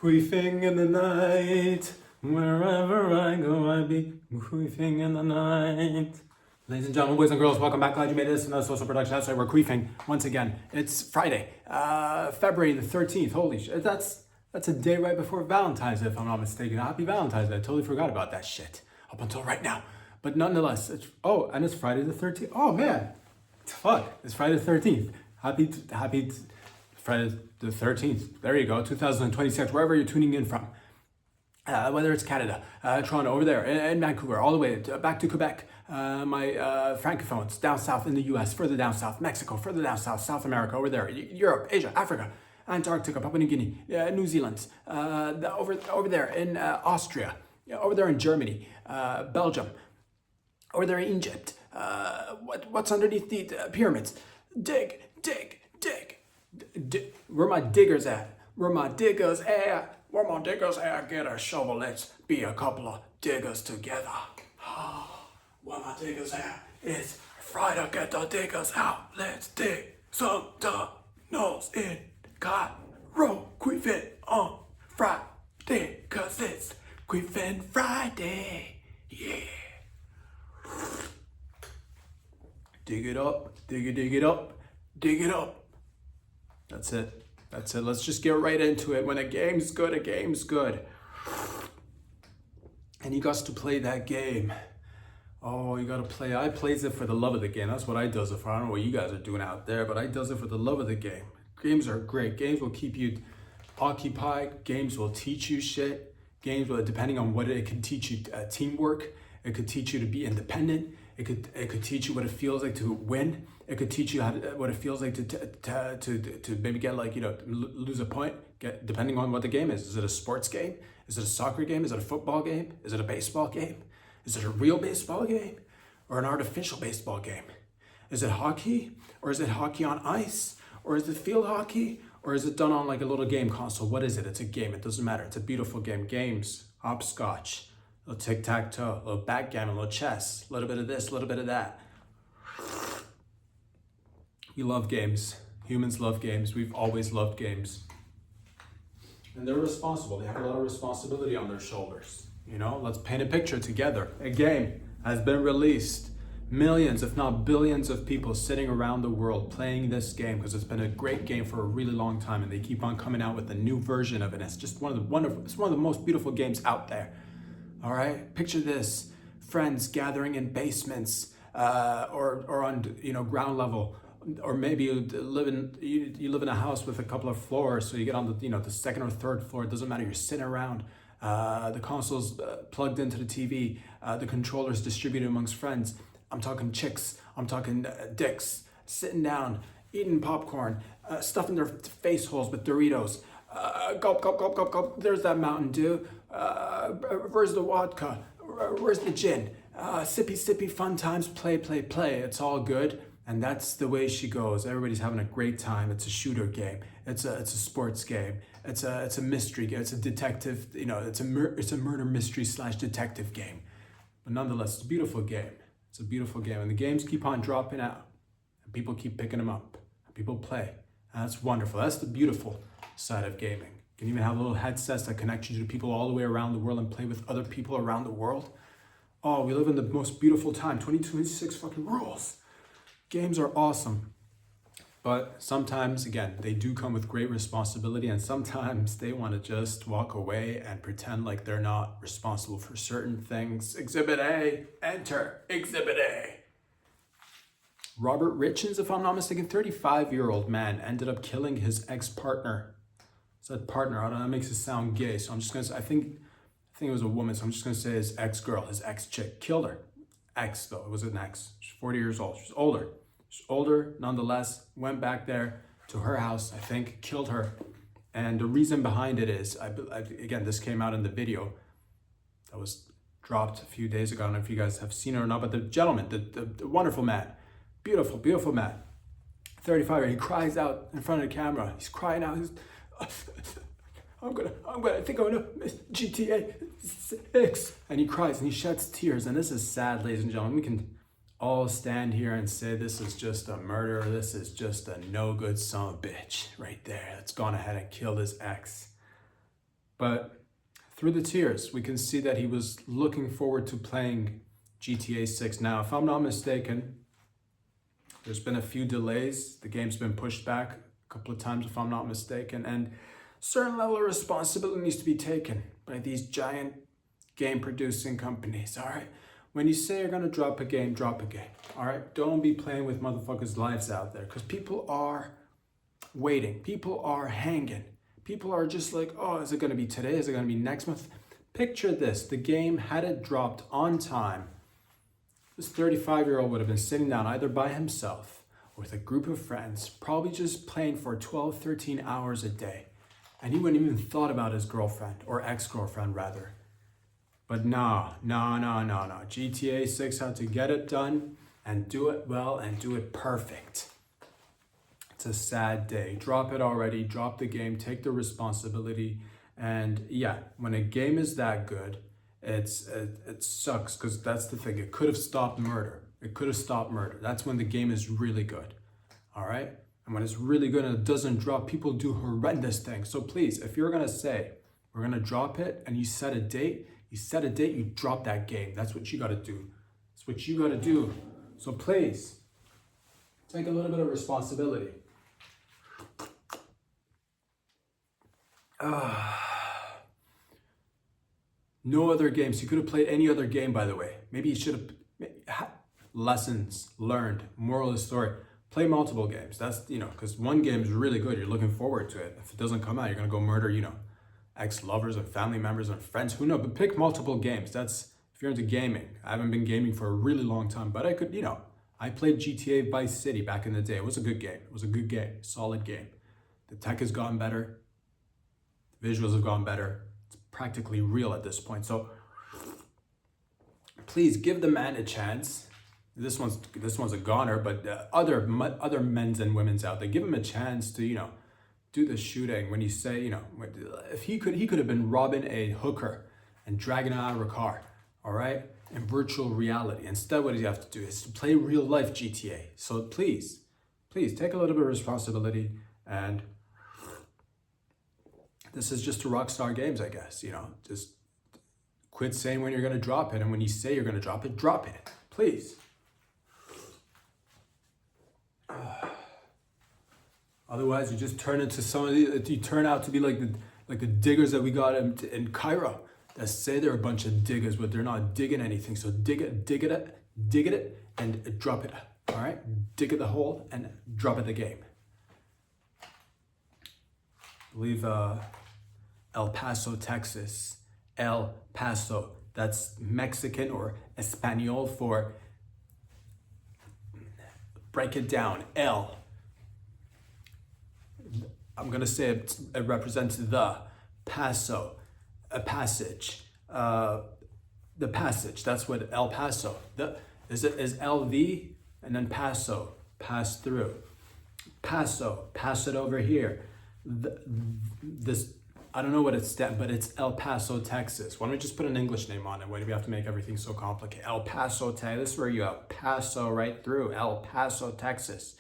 Queefing in the night, wherever I go, I be queefing in the night. Ladies and gentlemen, boys and girls, welcome back. Glad you made this. Another social production. That's right, we're queefing once again. It's Friday, February the 13th. Holy shit, that's a day right before Valentine's Day, if I'm not mistaken. Happy Valentine's Day. I totally forgot about that shit up until right now. But nonetheless, and it's Friday the 13th. Oh man, fuck, it's Friday the 13th. Happy Friday the 13th. There you go, 2026, wherever you're tuning in from. Whether it's Canada, Toronto, over there, in Vancouver, all the way back to Quebec, my francophones, down south in the US, further down south, Mexico, further down south, South America, over there, Europe, Asia, Africa, Antarctica, Papua New Guinea, New Zealand, over there in Austria, over there in Germany, Belgium, over there in Egypt. What's underneath the pyramids? Dig. Where my diggers at? Where my diggers at? Where my diggers at? Get a shovel, let's be a couple of diggers together. Where my diggers at? It's Friday, get the diggers out. Let's dig some tunnels in Cairo. Queefing on Friday, cause it's Queefing Friday. Yeah. Dig it up, dig it up. That's it. Let's just get right into it. When a game's good, a game's good. And you got to play that game. Oh, you got to play. I plays it for the love of the game. That's what I does it for. I don't know what you guys are doing out there, but I does it for the love of the game. Games are great. Games will keep you occupied. Games will teach you shit. Games will, depending on what it can teach you, teamwork. It could teach you to be independent. It could teach you what it feels like to win. It could teach you what it feels like to maybe get lose a point. Depending on what the game is. Is it a sports game? Is it a soccer game? Is it a football game? Is it a baseball game? Is it a real baseball game or an artificial baseball game? Is it hockey or is it hockey on ice or is it field hockey or is it done on like a little game console? What is it? It's a game. It doesn't matter. It's a beautiful game. Games, hopscotch, a little tic-tac-toe, a little backgammon, a little chess, a little bit of this, a little bit of that. We love games. Humans love games. We've always loved games. And they're responsible. They have a lot of responsibility on their shoulders. You know, let's paint a picture together. A game has been released. Millions, if not billions of people sitting around the world playing this game because it's been a great game for a really long time and they keep on coming out with a new version of it. It's just one of the most beautiful games out there. All right, picture this: friends gathering in basements or on ground level, or maybe you live in a house with a couple of floors, so you get on the second or third floor. It doesn't matter. You're sitting around, the consoles plugged into the TV, the controllers distributed amongst friends. I'm talking chicks. I'm talking dicks sitting down, eating popcorn, stuffing their face holes with Doritos. Gulp, gulp, gulp, gulp, gulp. There's that Mountain Dew. Where's the vodka? Where's the gin? Sippy, sippy, fun times, play. It's all good. And that's the way she goes. Everybody's having a great time. It's a shooter game. It's a sports game. It's a mystery game. It's a detective, it's a murder mystery / detective game. But nonetheless, it's a beautiful game. It's a beautiful game. And the games keep on dropping out. And people keep picking them up. And people play. And that's wonderful. That's the beautiful side of gaming. You can even have little headsets that connect you to people all the way around the world and play with other people around the world. Oh, we live in the most beautiful time. 2026 fucking rules. Games are awesome. But sometimes, again, they do come with great responsibility, and sometimes they want to just walk away and pretend like they're not responsible for certain things. Exhibit A, enter Exhibit A. Robert Richens, if I'm not mistaken, 35-year-old man ended up killing his ex-partner. Said partner, I don't know, that makes it sound gay, so I'm just gonna say, I think it was a woman, so I'm just gonna say his ex-girl, his ex-chick, killed her. Ex though, it was an ex. She's 40 years old, she's older, nonetheless, went back there to her house, I think, killed her. And the reason behind it is, again, this came out in the video that was dropped a few days ago. I don't know if you guys have seen it or not, but the gentleman, the wonderful man, beautiful man, 35, he cries out in front of the camera. He's crying out, I think I'm gonna miss GTA 6. And he cries and he sheds tears. And this is sad, ladies and gentlemen. We can all stand here and say this is just a murder. This is just a no good son of a bitch right there that's gone ahead and killed his ex. But through the tears, we can see that he was looking forward to playing GTA 6. Now, if I'm not mistaken, there's been a few delays. The game's been pushed back a couple of times, if I'm not mistaken, and certain level of responsibility needs to be taken by these giant game producing companies, all right? When you say you're gonna drop a game, drop a game, all right? Don't be playing with motherfuckers' lives out there, because people are waiting. People are hanging. People are just like, oh, is it gonna be today? Is it gonna be next month? Picture this, the game, had it dropped on time, this 35-year-old would have been sitting down either by himself or with a group of friends, probably just playing for 12, 13 hours a day. And he wouldn't even thought about his girlfriend, or ex-girlfriend rather. But no. GTA 6 had to get it done and do it well and do it perfect. It's a sad day. Drop it already, drop the game, take the responsibility. And yeah, when a game is that good, it sucks, because that's the thing. It could have stopped murder. It could have stopped murder. That's when the game is really good. All right? And when it's really good and it doesn't drop, people do horrendous things. So please, if you're gonna say, we're gonna drop it, and you set a date, you drop that game. That's what you gotta do. That's what you gotta do. So please, take a little bit of responsibility. No other games. You could have played any other game, by the way. Maybe you should have, lessons learned, moral of the story. Play multiple games. That's, because one game is really good. You're looking forward to it. If it doesn't come out, you're going to go murder, ex-lovers and family members and friends. Who knows? But pick multiple games. That's, if you're into gaming. I haven't been gaming for a really long time, but I could, I played GTA Vice City back in the day. It was a good game. It was a good game. Solid game. The tech has gotten better. The visuals have gotten better. It's practically real at this point. So please give the man a chance. This one's a goner, but other men's and women's out there, give him a chance to do the shooting. When you say if he could have been robbing a hooker and dragging her out of her car, all right, in virtual reality. Instead, what does he have to do is to play real life GTA. So please take a little bit of responsibility, and this is just to Rockstar Games, I guess. Just quit saying when you're gonna drop it, and when you say you're gonna drop it, please. Otherwise, you just turn into you turn out to be like the diggers that we got in Cairo that say they're a bunch of diggers, but they're not digging anything. So dig it, and drop it. All right, dig it the hole and drop it the game. I believe El Paso, Texas. El Paso. That's Mexican or Espanol for break it down. El. I'm gonna say it represents the Paso, a passage. The passage. That's what El Paso. Is LV and then Paso, pass through. Paso, pass it over here. This, I don't know what it's but it's El Paso, Texas. Why don't we just put an English name on it? Why do we have to make everything so complicated? El Paso, Texas. This is where you have Paso right through. El Paso, Texas.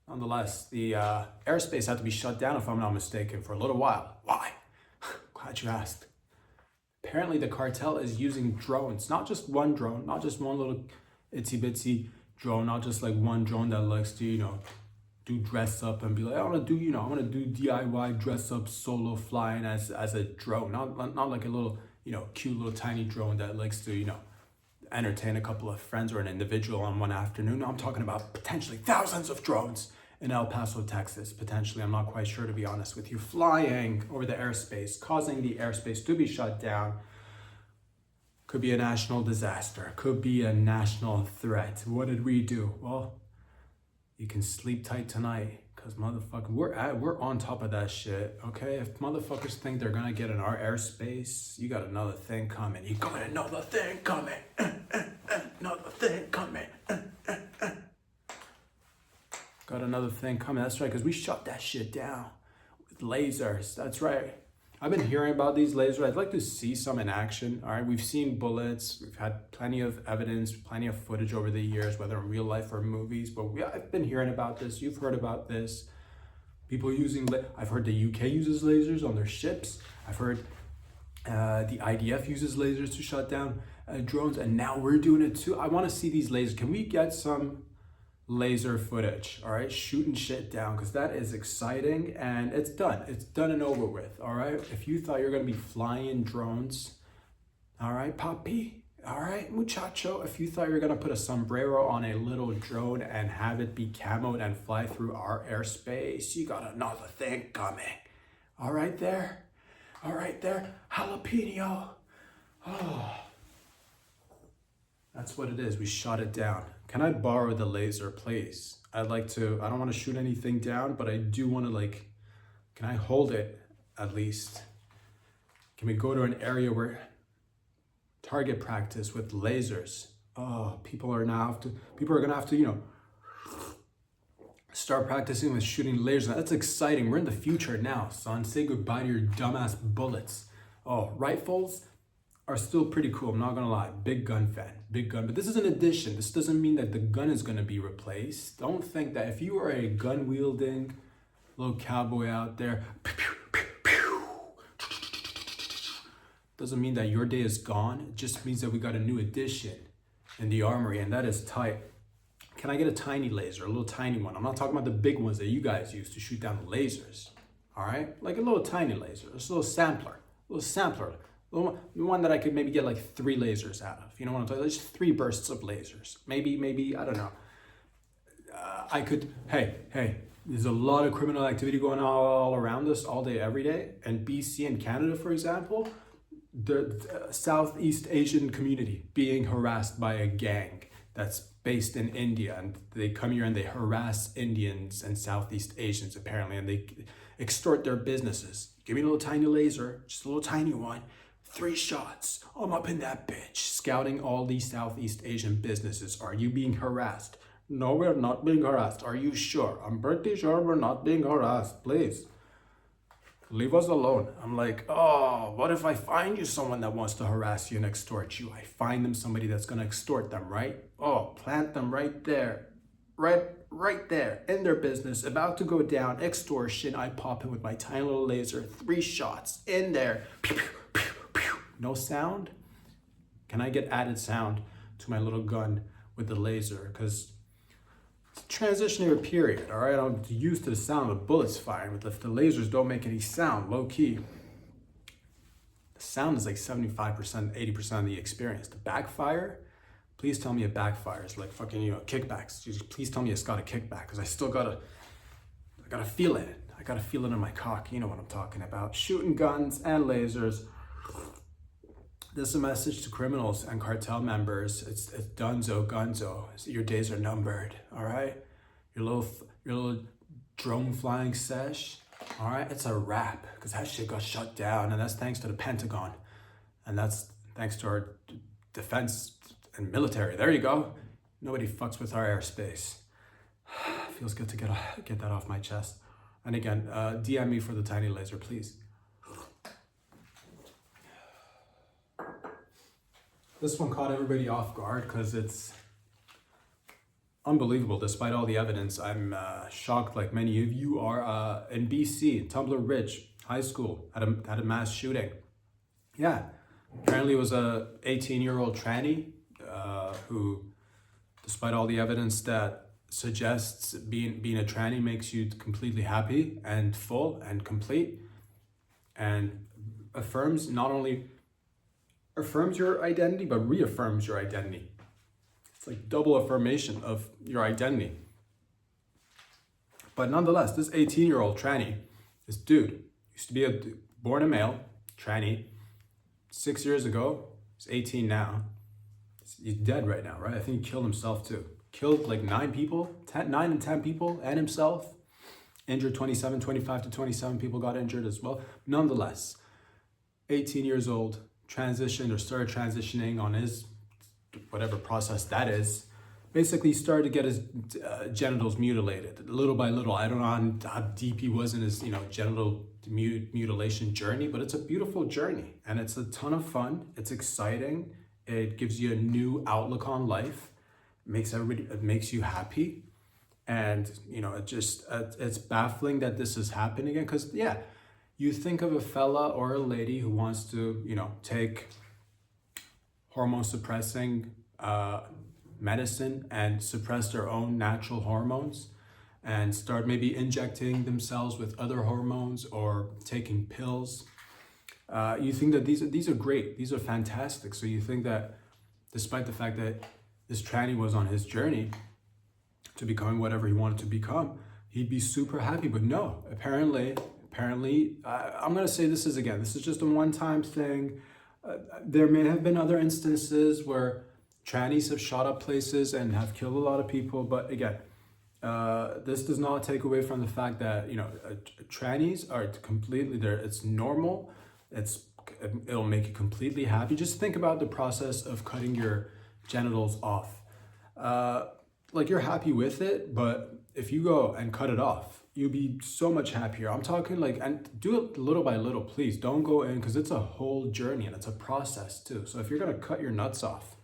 Nonetheless, the airspace had to be shut down, if I'm not mistaken, for a little while. Why? Glad you asked. Apparently, the cartel is using drones. Not just one drone, not just one little itsy bitsy drone, not just like one drone that likes to, do dress up and be like, I want to do DIY dress up solo flying as a drone. Not like a little, cute little tiny drone that likes to, entertain a couple of friends or an individual on one afternoon. No, I'm talking about potentially thousands of drones in El Paso, Texas. Potentially, I'm not quite sure, to be honest with you, flying over the airspace, causing the airspace to be shut down. Could be a national disaster, could be a national threat. What did we do? Well, you can sleep tight tonight, because motherfucker, we're on top of that shit, okay? If motherfuckers think they're gonna get in our airspace, you got another thing coming. You got another thing coming. Another thing coming. Got another thing coming. That's right, because we shut that shit down with lasers. That's right. I've been hearing about these lasers. I'd like to see some in action. All right, we've seen bullets. We've had plenty of evidence, plenty of footage over the years, whether in real life or movies. But I've been hearing about this. You've heard about this. People using, I've heard the UK uses lasers on their ships. I've heard the IDF uses lasers to shut down drones, and now we're doing it too. I want to see these lasers. Can we get some laser footage? All right, shooting shit down, because that is exciting, and it's done. It's done and over with. All right, if you thought you're gonna be flying drones, all right, papi, all right, muchacho, if you thought you were gonna put a sombrero on a little drone and have it be camoed and fly through our airspace, you got another thing coming. All right there, jalapeno. Oh, that's what it is. We shot it down. Can I borrow the laser, please? I'd like to. I don't want to shoot anything down, but I do want to, like, can I hold it at least? Can we go to an area where target practice with lasers? Oh, people are gonna have to, you know, start practicing with shooting lasers. That's exciting. We're in the future now, son. Say goodbye to your dumbass bullets. Oh, rifles are still pretty cool, I'm not gonna lie. Big gun fan, big gun. But this is an addition. This doesn't mean that the gun is gonna be replaced. Don't think that if you are a gun wielding little cowboy out there, doesn't mean that your day is gone. It just means that we got a new addition in the armory, and that is tight. Can I get a tiny laser, a little tiny one? I'm not talking about the big ones that you guys use to shoot down the lasers, all right? Like a little tiny laser, just a little sampler, one that I could maybe get like 3 lasers out of. You know what I'm talking about? Just 3 bursts of lasers. Maybe, I don't know. I could, hey, there's a lot of criminal activity going on all around us all day, every day. And BC and Canada, for example, the Southeast Asian community being harassed by a gang that's based in India, and they come here and they harass Indians and Southeast Asians apparently, and they extort their businesses. Give me a little tiny laser, just a little tiny one, 3 shots, I'm up in that bitch, scouting all these Southeast Asian businesses. Are you being harassed? No, we're not being harassed. Are you sure? I'm pretty sure we're not being harassed. Please, leave us alone. I'm like, oh, what if I find you someone that wants to harass you and extort you? I find them somebody that's gonna extort them, right? Oh, plant them right there, right there in their business, about to go down, extortion. I pop in with my tiny little laser, 3 shots in there. Pew, pew, pew, pew. No sound? Can I get added sound to my little gun with the laser? Because it's a transitionary period, all right? I'm used to the sound of bullets firing, but if the lasers don't make any sound, low key, the sound is like 75%, 80% of the experience. The backfire, please tell me it backfires like fucking, you know, kickbacks. Just please tell me it's got a kickback, because I gotta feel it. I gotta feel it in my cock. You know what I'm talking about. Shooting guns and lasers. This is a message to criminals and cartel members. It's dunzo, gunzo. Your days are numbered, all right? Your little drone flying sesh, all right? It's a wrap, because that shit got shut down, and that's thanks to the Pentagon. And that's thanks to our defense and military. There you go. Nobody fucks with our airspace. Feels good to get that off my chest. And again, DM me for the tiny laser, please. This one caught everybody off guard because it's unbelievable. Despite all the evidence, I'm shocked, like many of you are. In BC, Tumbler Ridge High School had a mass shooting. Yeah, apparently it was a 18-year-old tranny who, despite all the evidence that suggests being a tranny makes you completely happy and full and complete, and not only affirms your identity, but reaffirms your identity. It's like double affirmation of your identity. But nonetheless, this 18-year-old tranny, this dude, used to be born a male, tranny, 6 years ago, he's 18 now. He's dead right now, right? I think he killed himself too. Killed like 9 people, 9 and 10 people, and himself. Injured 25 to 27 people got injured as well. Nonetheless, 18 years old, transitioned or started transitioning on his whatever process that is. Basically started to get his genitals mutilated little by little. I don't know how deep he was in his genital mutilation journey, but it's a beautiful journey and it's a ton of fun. It's exciting. It gives you a new outlook on life. It makes you happy. And it's baffling that this is happening again, because yeah, you think of a fella or a lady who wants to take hormone suppressing medicine and suppress their own natural hormones and start maybe injecting themselves with other hormones or taking pills. You think that these are great, these are fantastic. So you think that despite the fact that this tranny was on his journey to becoming whatever he wanted to become, he'd be super happy. But no, apparently, I'm gonna say this is just a one-time thing. There may have been other instances where trannies have shot up places and have killed a lot of people, but again, this does not take away from the fact that trannies are completely there. It's normal. It'll make you completely happy. Just think about the process of cutting your genitals off. Like, you're happy with it, but if you go and cut it off, you'll be so much happier. I'm talking like, and do it little by little, please. Don't go in, because it's a whole journey and it's a process too. So if you're gonna cut your nuts off,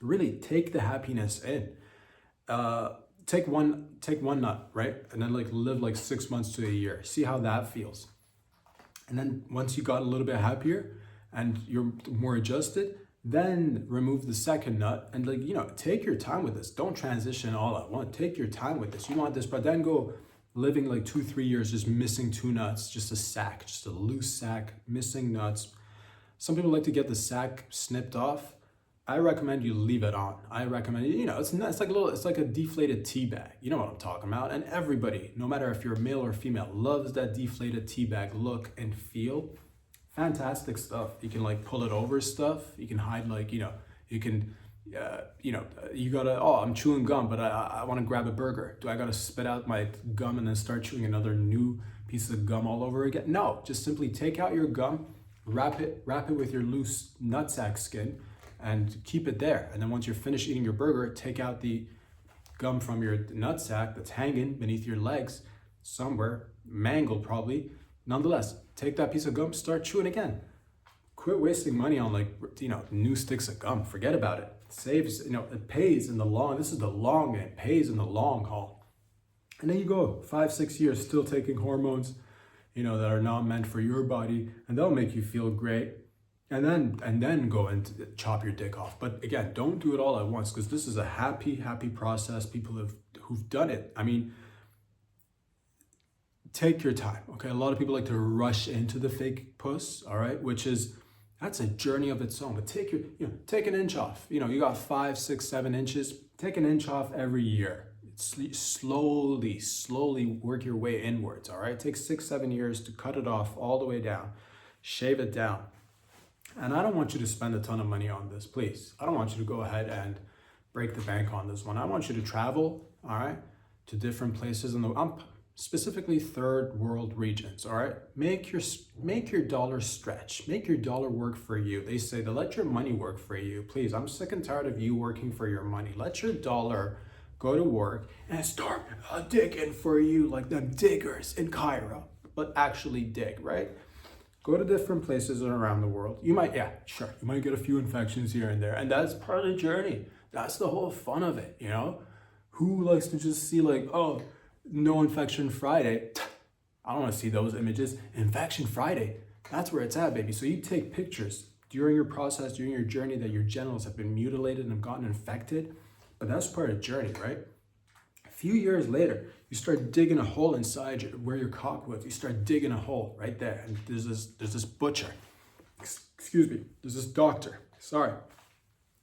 really take the happiness in. Take one nut, right? And then like live like 6 months to a year. See how that feels. And then once you got a little bit happier and you're more adjusted, then remove the second nut and take your time with this. Don't transition all at once. Take your time with this. You want this, but then go living like 2-3 years just missing 2 nuts, just a sack, just a loose sack, missing nuts. Some people like to get the sack snipped off. I recommend you leave it on. I recommend it's like a deflated tea bag. You know what I'm talking about. And everybody, no matter if you're male or female, loves that deflated tea bag look and feel. Fantastic stuff. You can like pull it over stuff. You can hide you can you gotta, I'm chewing gum, but I want to grab a burger. Do I gotta spit out my gum and then start chewing another new piece of gum all over again? No, just simply take out your gum, wrap it with your loose nutsack skin, and keep it there. And then once you're finished eating your burger, take out the gum from your nutsack that's hanging beneath your legs somewhere, mangled probably. Nonetheless, take that piece of gum, start chewing again. Quit wasting money on new sticks of gum. Forget about it. It saves, it pays in the long, this is the long game, it pays in the long haul. And then you go 5-6 years still taking hormones, that are not meant for your body, and they'll make you feel great. And then go and chop your dick off. But again, don't do it all at once, because this is a happy process. People who've done it. I mean, take your time, okay? A lot of people like to rush into the fake puss, all right? That's a journey of its own. But take an inch off. You got 5, 6, 7 inches. Take an inch off every year. Slowly work your way inwards, all right? It takes 6-7 years to cut it off all the way down, shave it down. And I don't want you to spend a ton of money on this, please. I don't want you to go ahead and break the bank on this one. I want you to travel, all right, to different places specifically third world regions, all right? Make your dollar stretch. Make your dollar work for you. They say to let your money work for you. Please, I'm sick and tired of you working for your money. Let your dollar go to work and start digging for you like them diggers in Cairo, but actually dig, right? Go to different places around the world. You might get a few infections here and there, and that's part of the journey. That's the whole fun of it, Who likes to just see no infection Friday? I don't want to see those images. Infection Friday, that's where it's at, baby. So you take pictures during your process, during your journey, that your genitals have been mutilated and have gotten infected, but that's part of the journey, right? A few years later, you start digging a hole inside where your cock was. You start digging a hole right there, and there's this butcher. Excuse me. There's this doctor. Sorry.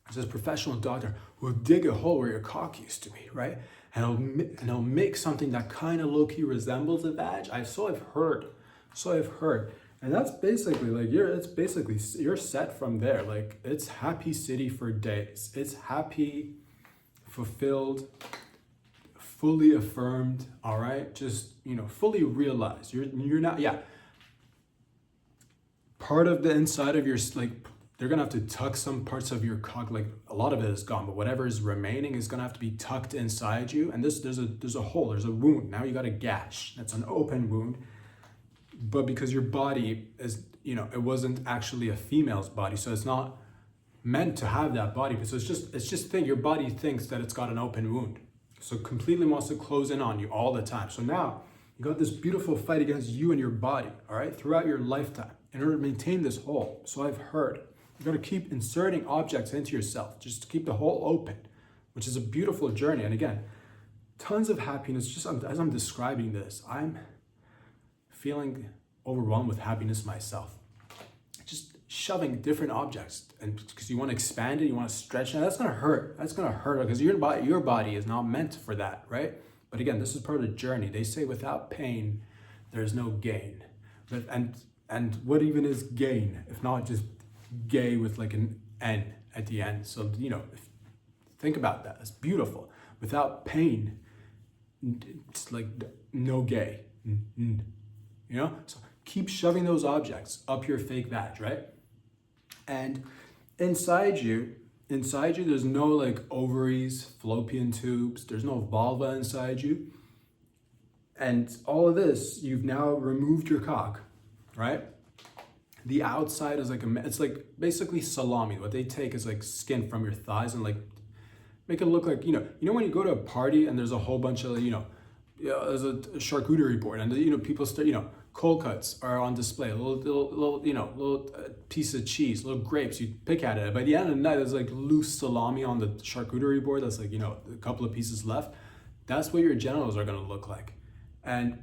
There's this professional doctor who will dig a hole where your cock used to be, right? And he'll make something that kind of low-key resembles a vag. I've heard. And that's basically you're set from there. Like, it's happy city for days. It's happy, fulfilled, fully affirmed, all right? Just, fully realized. You're not, part of the inside of your, they're gonna have to tuck some parts of your cock, a lot of it is gone, but whatever is remaining is gonna have to be tucked inside you. And there's a hole, there's a wound. Now you got a gash. That's an open wound. But because your body is, it wasn't actually a female's body, so it's not meant to have that body. So it's just your body thinks that it's got an open wound. So completely wants to close in on you all the time. So now you got this beautiful fight against you and your body, all right, throughout your lifetime in order to maintain this hole. So I've heard you got to keep inserting objects into yourself just to keep the hole open, which is a beautiful journey. And again, tons of happiness. Just as I'm describing this, I'm feeling overwhelmed with happiness myself. Just shoving different objects, and because you want to expand it, you want to stretch it, that's gonna hurt. That's gonna hurt because your body is not meant for that, right? But again, this is part of the journey. They say without pain, there's no gain. And what even is gain if not just gay with like an N at the end? So think about that. It's beautiful. Without pain, it's like no gay. So keep shoving those objects up your fake vag, right? And inside you, there's no like ovaries, fallopian tubes, there's no vulva inside you. And all of this, you've now removed your cock, right? The outside is like it's like basically salami. What they take is like skin from your thighs and like make it look like, when you go to a party and there's a whole bunch of, there's a charcuterie board and, people start, cold cuts are on display, little piece of cheese, little grapes, you pick at it. By the end of the night, there's like loose salami on the charcuterie board. That's like, a couple of pieces left. That's what your genitals are gonna look like. And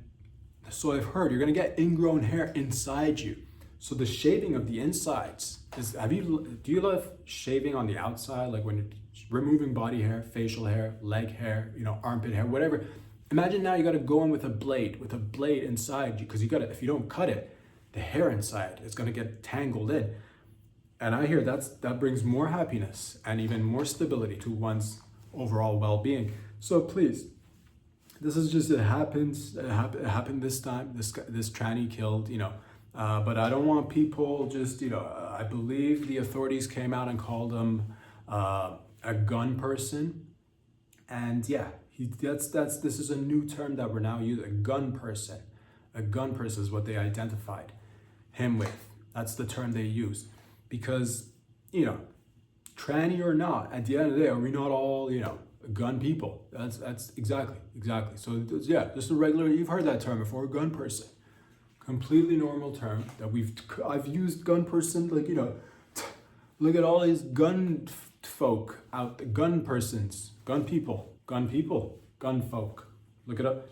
so I've heard you're gonna get ingrown hair inside you. So the shaving of the insides do you love shaving on the outside? Like when you're removing body hair, facial hair, leg hair, armpit hair, whatever. Imagine now you got to go in with a blade inside you, because if you don't cut it, the hair inside is going to get tangled in. And I hear that brings more happiness and even more stability to one's overall well-being. So please, this is just, it happened this time. This tranny killed, but I don't want people just, I believe the authorities came out and called him a gun person. And yeah, this is a new term that we're now using, a gun person. A gun person is what they identified him with. That's the term they use. Because, tranny or not, at the end of the day, are we not all, gun people? That's exactly. So yeah, just a regular, you've heard that term before, gun person. Completely normal term that I've used gun person, like, look at all these gun folk out, gun persons, gun people, gun folk. Look it up,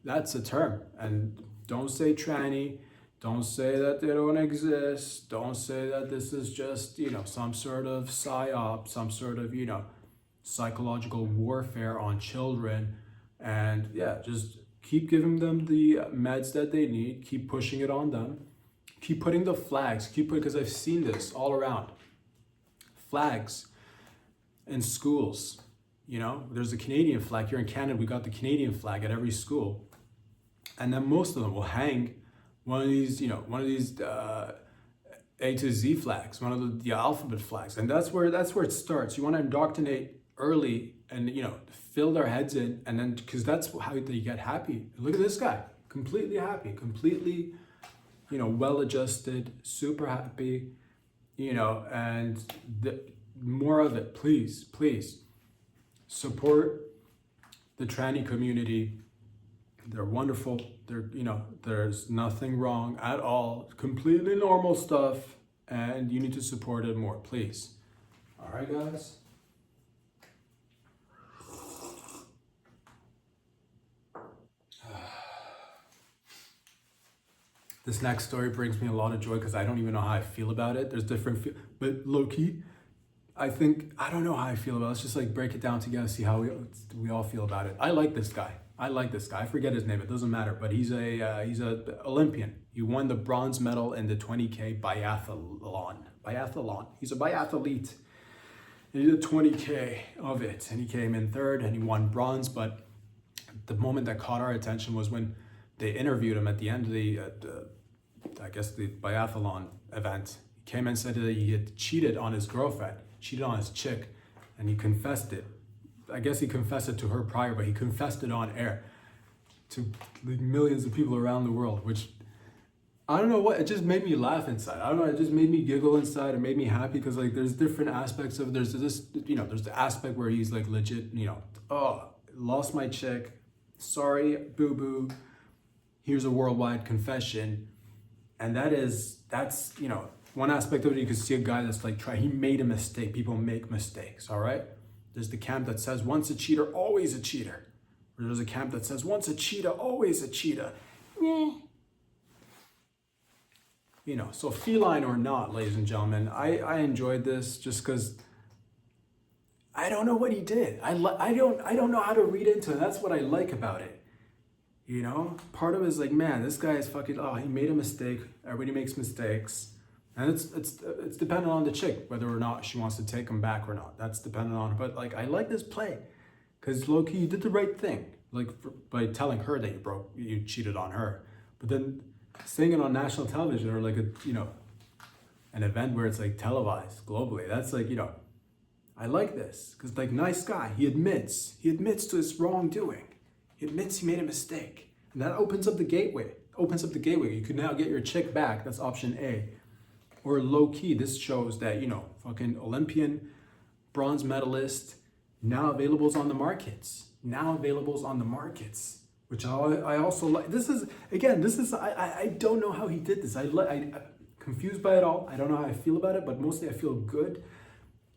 that's a term. And don't say tranny, don't say that they don't exist, don't say that this is just, some sort of psyop, some sort of, psychological warfare on children. And yeah, just keep giving them the meds that they need, keep pushing it on them, keep putting the flags, because I've seen this all around. Flags in schools, there's a Canadian flag. Here in Canada, we got the Canadian flag at every school. And then most of them will hang one of these A to Z flags, one of the alphabet flags. And that's where it starts. You want to indoctrinate early and, fill their heads in, and then, because that's how they get happy. Look at this guy, completely happy, completely, well-adjusted, super happy, and more of it, please support the tranny community. They're wonderful. There's nothing wrong at all. Completely normal stuff, and you need to support it more, please. All right, guys. This next story brings me a lot of joy because I don't even know how I feel about it. There's different, but low-key, I don't know how I feel about it. Let's just like break it down together, see how we all feel about it. I like this guy. I forget his name. It doesn't matter. But he's a Olympian. He won the bronze medal in the 20K biathlon. He's a biathlete. He did 20K of it, and he came in third, and he won bronze. But the moment that caught our attention was when they interviewed him at the end of the biathlon event. He came and said that he had cheated on his girlfriend, cheated on his chick, and he confessed it. I guess he confessed it to her prior, but he confessed it on air to like millions of people around the world, which I don't know what, it just made me laugh inside. I don't know, it just made me giggle inside. It made me happy because like there's different aspects of, there's this, there's the aspect where he's like legit, lost my chick. Sorry, boo-boo. Here's a worldwide confession. And that's, you know, one aspect of it, you can see a guy that's like, he made a mistake. People make mistakes, all right? There's the camp that says, once a cheater, always a cheater. Or there's a camp that says, once a cheetah, always a cheetah. You know, so feline or not, ladies and gentlemen, I enjoyed this just because I don't know what he did. I don't know how to read into it. That's what I like about it. You know, part of it is like, man, this guy is fucking, he made a mistake. Everybody makes mistakes. And it's dependent on the chick, whether or not she wants to take him back or not. That's dependent on her. But like, I like this play because low-key, you did the right thing. Like by telling her that you cheated on her. But then saying it on national television or like an event where it's like televised globally, that's like, you know, I like this because like, nice guy, he admits to his wrongdoing. He admits he made a mistake, and that opens up the gateway. You can now get your chick back. That's option A. Or low key, this shows that, you know, fucking Olympian bronze medalist now availables on the markets. Which I also like. I don't know how he did this. I'm confused by it all. I don't know how I feel about it, but mostly I feel good.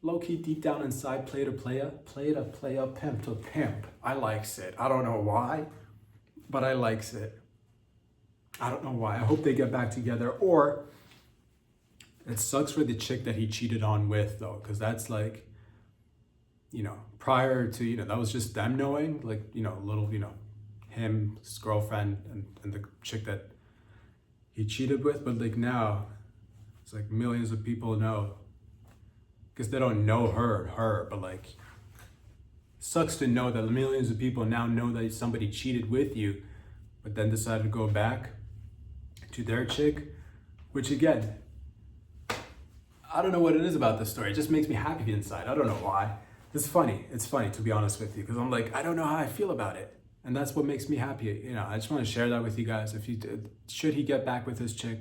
Low-key, deep down inside, play to playa, pimp to pimp. I likes it. I don't know why, but I likes it. I don't know why. I hope they get back together. Or it sucks for the chick that he cheated on with, though, because that's like, you know, prior to, you know, that was just them knowing, like, you know, a little, you know, him, his girlfriend, and the chick that he cheated with. But like now, it's like millions of people know. Because they don't know her, but like, sucks to know that millions of people now know that somebody cheated with you, but then decided to go back to their chick, which again, I don't know what it is about this story. It just makes me happy inside. I don't know why. It's funny to be honest with you, because I'm like, I don't know how I feel about it. And that's what makes me happy. You know, I just want to share that with you guys. Should he get back with his chick,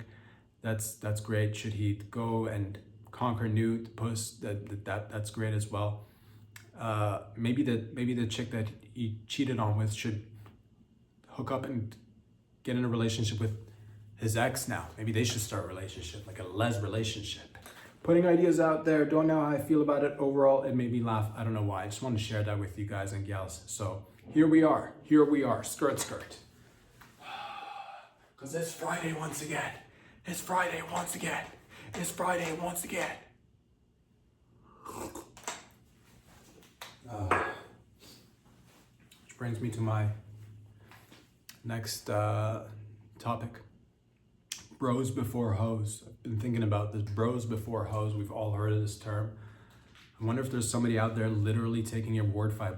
that's great. Should he go and conquer nude puss, that's great as well. Maybe the chick that he cheated on with should hook up and get in a relationship with his ex now. Maybe they should start a relationship, like a les relationship. Putting ideas out there, don't know how I feel about it. Overall, it made me laugh. I don't know why. I just want to share that with you guys and gals. So here we are, skirt. Because it's Friday once again. Which brings me to my next topic. Bros before hoes. I've been thinking about this. Bros before hoes. We've all heard of this term. I wonder if there's somebody out there literally taking it word by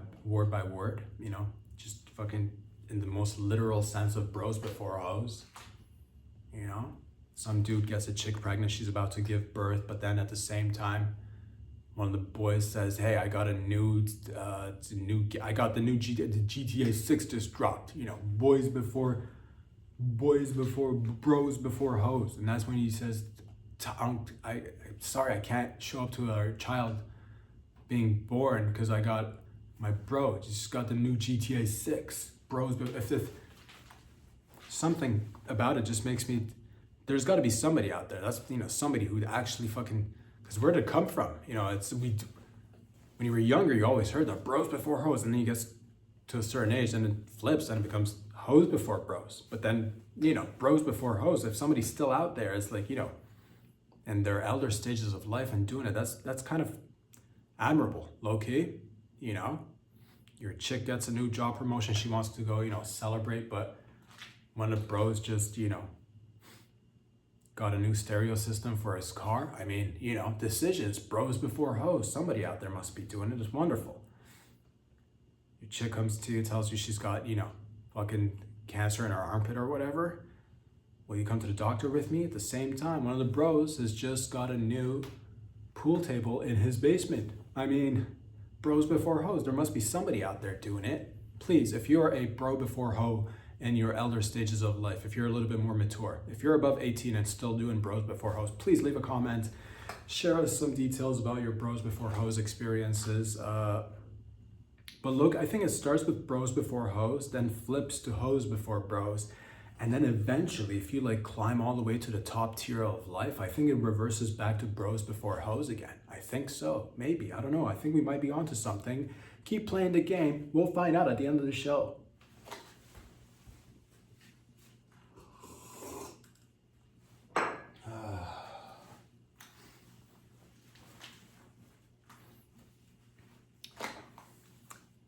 word, you know, just fucking in the most literal sense of bros before hoes, you know? Some dude gets a chick pregnant, she's about to give birth, but then at the same time, one of the boys says, "Hey, I got the new GTA 6 just dropped. You know, bros before hoes." And that's when he says, "Sorry, I can't show up to our child being born because I got my bro just got the new GTA 6. Bros, if something about it just makes me." There's got to be somebody out there. That's, you know, somebody who actually fucking, because where did it come from? You know, when you were younger, you always heard that bros before hoes, and then you get to a certain age, and it flips, and it becomes hoes before bros. But then, you know, bros before hoes. If somebody's still out there, it's like, you know, in their elder stages of life and doing it, that's kind of admirable, low key. You know, your chick gets a new job promotion, she wants to go, you know, celebrate, but one of the bros just, you know, got a new stereo system for his car. I mean, you know, decisions, bros before hoes. Somebody out there must be doing it. It's wonderful. Your chick comes to you, tells you she's got, you know, fucking cancer in her armpit or whatever. Will you come to the doctor with me? At the same time, one of the bros has just got a new pool table in his basement. I mean, bros before hoes. There must be somebody out there doing it. Please, if you're a bro before hoe in your elder stages of life, if you're a little bit more mature, if you're above 18 and still doing bros before hoes, please leave a comment. Share us some details about your bros before hoes experiences. But look, I think it starts with bros before hoes, then flips to hoes before bros. And then eventually, if you like climb all the way to the top tier of life, I think it reverses back to bros before hoes again. I think so. Maybe. I don't know. I think we might be onto something. Keep playing the game. We'll find out at the end of the show.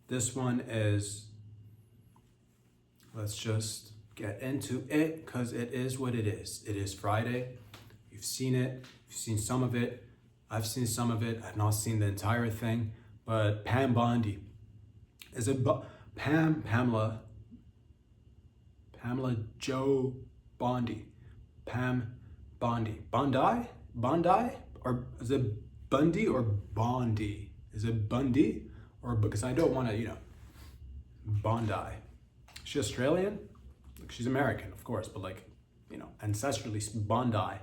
This one is, let's just get into it because it is what it is. It is Friday. You've seen it. You've seen some of it. I've seen some of it. I've not seen the entire thing. But Bondi. Is it Pamela Joe Bondi? Bondi. Bondi? Or is it Bundy or Bondi? Is it Bundy? Or because I don't want to, Bondi. Is she Australian? Like, she's American, of course, but like, ancestrally Bondi.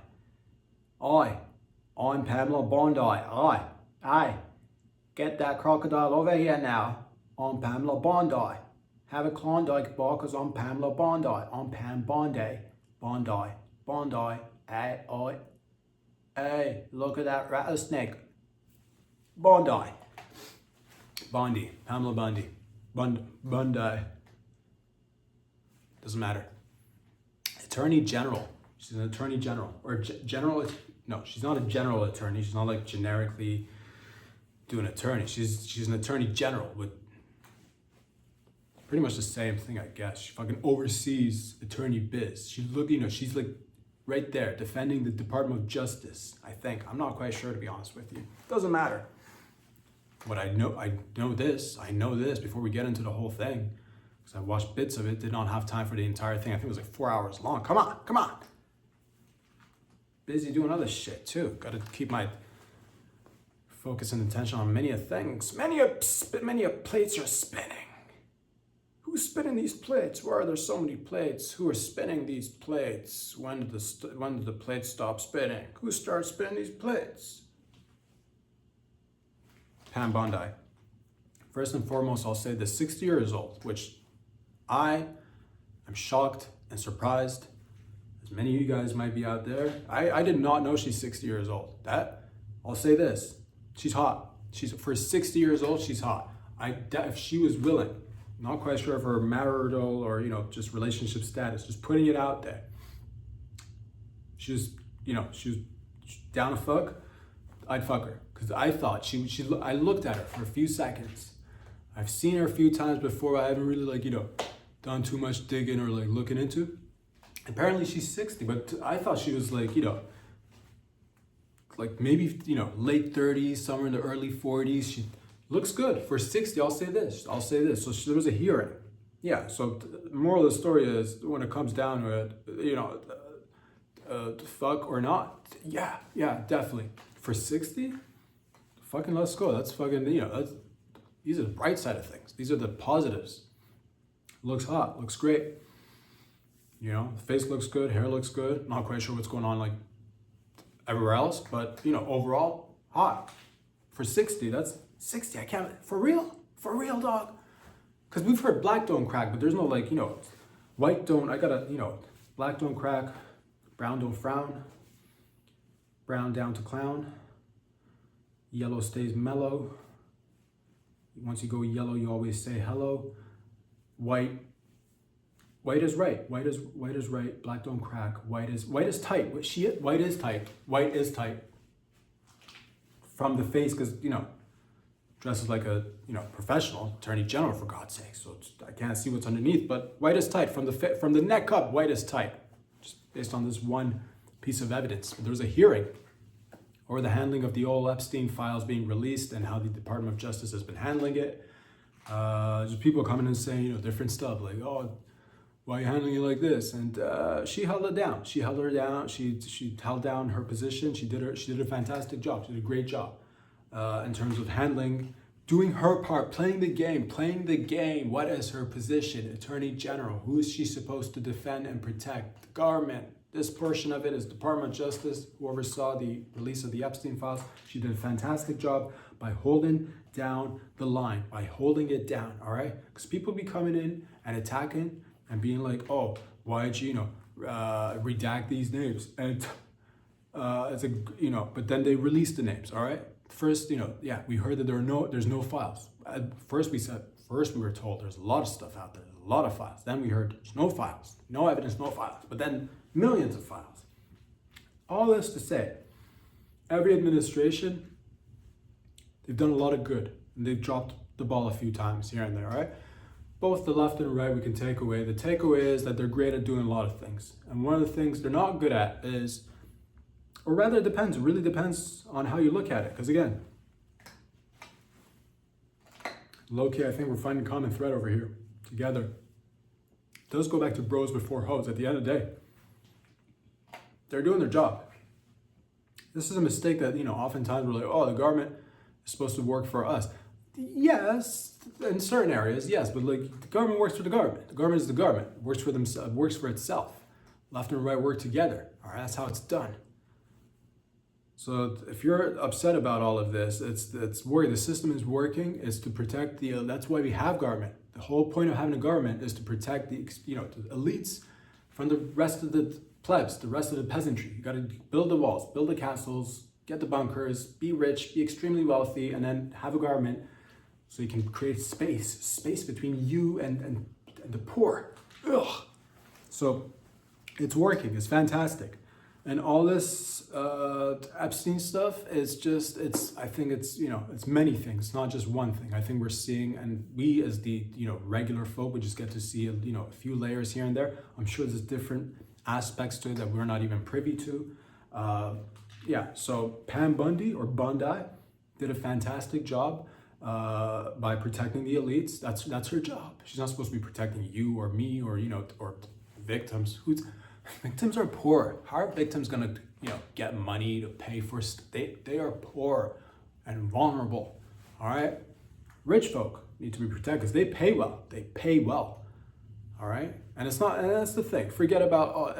I'm Pamela Bondi. Aye. Get that crocodile over here now. I'm Pamela Bondi. Have a Klondike bar because I'm Pamela Bondi. I'm Pam Bondi. Bondi. Hey, look at that rattlesnake. Bondi. Pamela Bondi. Bondi. Doesn't matter. Attorney General. She's an Attorney General. Or General. No, she's not a general attorney. She's not like generically doing attorney. She's an Attorney General with pretty much the same thing, I guess. She fucking oversees attorney biz. She's like right there defending the Department of Justice, I think. I'm not quite sure, to be honest with you. Doesn't matter. What I know this before we get into the whole thing, because I watched bits of it, did not have time for the entire thing. I think it was like 4 hours long. Come on. Busy doing other shit too. Got to keep my focus and attention on many things. Many plates are spinning. Who's spinning these plates? Why are there so many plates? Who are spinning these plates? When did the plates stop spinning? Who starts spinning these plates? Pam Bondi. First and foremost, I'll say this: 60 years old, which I am shocked and surprised, as many of you guys might be out there. I did not know she's 60 years old. I'll say this: she's hot. For 60 years old, she's hot. If she was willing, not quite sure of her marital or just relationship status, just putting it out there. She was down to fuck. I'd fuck her. Because I thought I looked at her for a few seconds. I've seen her a few times before. I haven't really done too much digging or looking into. Apparently she's 60, but I thought she was maybe late 30s, somewhere in the early 40s. She looks good for 60. I'll say this. So there was a hearing. Yeah. So the moral of the story is, when it comes down to it, fuck or not. Yeah, definitely. For 60. Fucking let's go. That's fucking, these are the bright side of things. These are the positives. Looks hot, looks great. The face looks good, hair looks good. Not quite sure what's going on everywhere else, but overall, hot. For 60, that's 60. I can't, for real, dog. Because we've heard black don't crack, but there's no white don't, black don't crack, brown don't frown, brown down to clown. Yellow stays mellow. Once you go yellow, you always say hello. White is right. White is right. Black don't crack. White is tight. White is tight. From the face, because dresses like a professional Attorney General, for God's sake. So I can't see what's underneath. But white is tight from the neck up. White is tight. Just based on this one piece of evidence. There was a hearing. Or the handling of the old Epstein files being released and how the Department of Justice has been handling it. Just people coming and saying, different stuff like, oh, why are you handling it like this? And she held it down. She held held down her position. She did a fantastic job. She did a great job in terms of doing her part, playing the game. What is her position? Attorney General. Who is she supposed to defend and protect? The government. This portion of it is Department of Justice, who oversaw the release of the Epstein files. She did a fantastic job by holding down the line, by holding it down, all right? Because people be coming in and attacking and being like, oh, why'd you, redact these names? And it's a, but then they released the names, all right? First, we heard that there's no files. At first we were told there's a lot of stuff out there, there's a lot of files. Then we heard there's no files, no evidence, no files. But then millions of files. All this to say, every administration, they've done a lot of good, and they've dropped the ball a few times here and there, all right? Both the left and the right we can take away. The takeaway is that they're great at doing a lot of things. And one of the things they're not good at is, or rather it depends, it really depends on how you look at it. Because again, low-key, I think we're finding a common thread over here together. It does go back to bros before hoes at the end of the day. They're doing their job. This is a mistake that, oftentimes we're like, oh, the government is supposed to work for us. Yes, in certain areas, yes, but like the government works for the government. The government is the government. It works for themselves, works for itself. Left and right work together. All right, that's how it's done. So if you're upset about all of this, it's working. The system is working. Is to protect the. That's why we have government. The whole point of having a government is to protect the the elites from the rest of the plebs, the rest of the peasantry. You got to build the walls, build the castles, get the bunkers, be rich, be extremely wealthy, and then have a government so you can create space between you and the poor. Ugh. So it's working. It's fantastic. And all this Epstein stuff is just, I think it's many things. It's not just one thing. I think we're seeing, and we as the, regular folk, we just get to see, a few layers here and there. I'm sure there's different aspects to it that we're not even privy to. So Pam Bondi, or Bondi, did a fantastic job by protecting the elites. That's her job. She's not supposed to be protecting you or me or, or victims. Victims are poor. How are victims gonna, get money to pay for? They are poor and vulnerable. All right, rich folk need to be protected because they pay well. They pay well. All right, and it's not. And that's the thing. Forget about.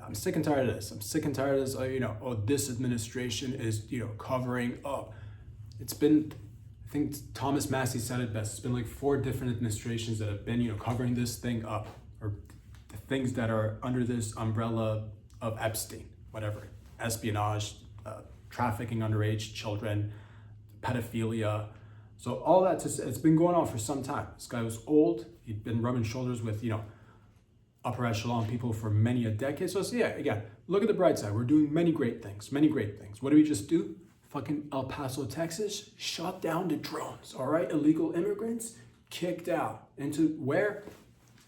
I'm sick and tired of this. I'm sick and tired of this. This administration is covering up. It's been. I think Thomas Massey said it best. It's been like 4 different administrations that have been covering this thing up, or the things that are under this umbrella of Epstein, whatever, espionage, trafficking underage children, pedophilia. So all that, it's been going on for some time. This guy was old. He'd been rubbing shoulders with, upper echelon people for many a decade. So again, look at the bright side. We're doing many great things. What did we just do? Fucking El Paso, Texas, shot down the drones, all right? Illegal immigrants kicked out into where?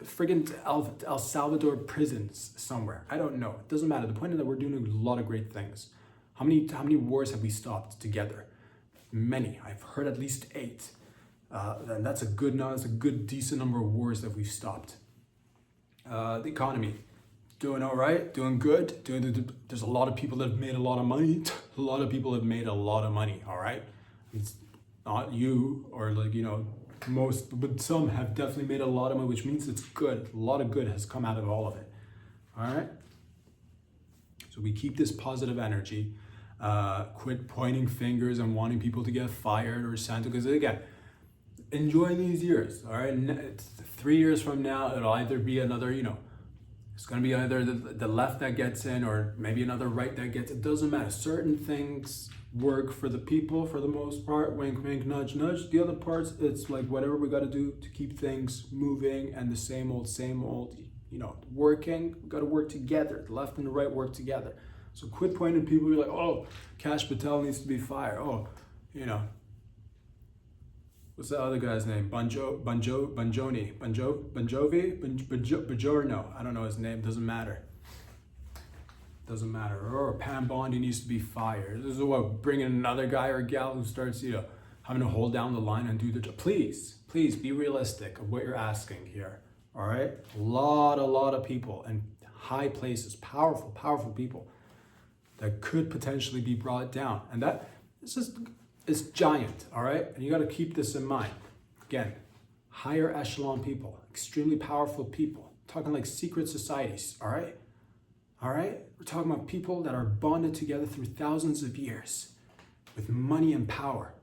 Friggin' El Salvador prisons somewhere. I don't know. It doesn't matter. The point is that we're doing a lot of great things. How many wars have we stopped together? Many. I've heard at least 8. And that's a good, decent number of wars that we've stopped. The economy, doing all right, doing good. There's a lot of people that have made a lot of money. A lot of people have made a lot of money, all right? It's not you or most, but some have definitely made a lot of money, which means it's good. A lot of good has come out of all of it. All right. So we keep this positive energy. Quit pointing fingers and wanting people to get fired or sent. Because again, enjoy these years. All right. 3 years from now, it'll either be another. It's going to be either the left that gets in or maybe another right that gets. It doesn't matter. Certain things work for the people for the most part, wink wink nudge nudge. The other parts, it's like whatever we got to do to keep things moving, and the same old working. We got to work together. The left and the right work together. So quit pointing people. You're like, oh, Kash Patel needs to be fired. Oh, what's the other guy's name? Bonjovi? Bajorno. I don't know his name. Doesn't matter. Or Pam Bondi needs to be fired. This is what, bringing another guy or gal who starts, having to hold down the line and do the job. Please be realistic of what you're asking here. All right, a lot of people in high places, powerful people that could potentially be brought down, and that it's giant. All right, and you got to keep this in mind. Again, higher echelon people, extremely powerful people, talking like secret societies. All right. All right? We're talking about people that are bonded together through thousands of years with money and power.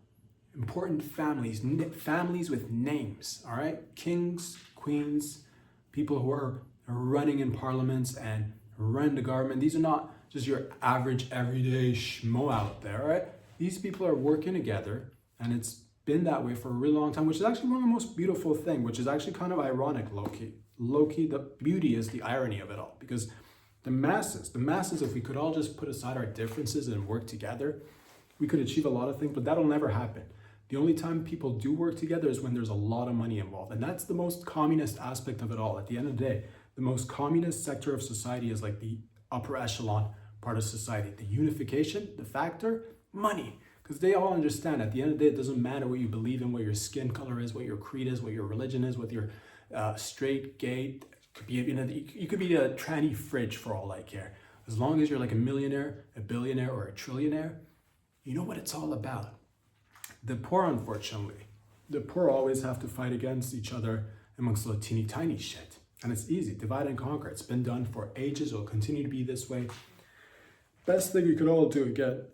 Important families, families with names, all right? Kings, queens, people who are running in parliaments and running the government. These are not just your average everyday schmo out there, all right? These people are working together, and it's been that way for a really long time, which is actually one of the most beautiful things, which is actually kind of ironic, low-key. Low-key, the beauty is the irony of it all, because the masses, if we could all just put aside our differences and work together, we could achieve a lot of things, but that'll never happen. The only time people do work together is when there's a lot of money involved. And that's the most communist aspect of it all. At the end of the day, the most communist sector of society is like the upper echelon part of society. The unification, the factor, money. Because they all understand at the end of the day, it doesn't matter what you believe in, what your skin color is, what your creed is, what your religion is, what your straight, gay, could be, you could be a tranny fridge for all I care. As long as you're like a millionaire, a billionaire, or a trillionaire, you know what it's all about. The poor, unfortunately, the poor always have to fight against each other amongst little teeny tiny shit. And it's easy, divide and conquer. It's been done for ages, it'll continue to be this way. Best thing we could all do, again,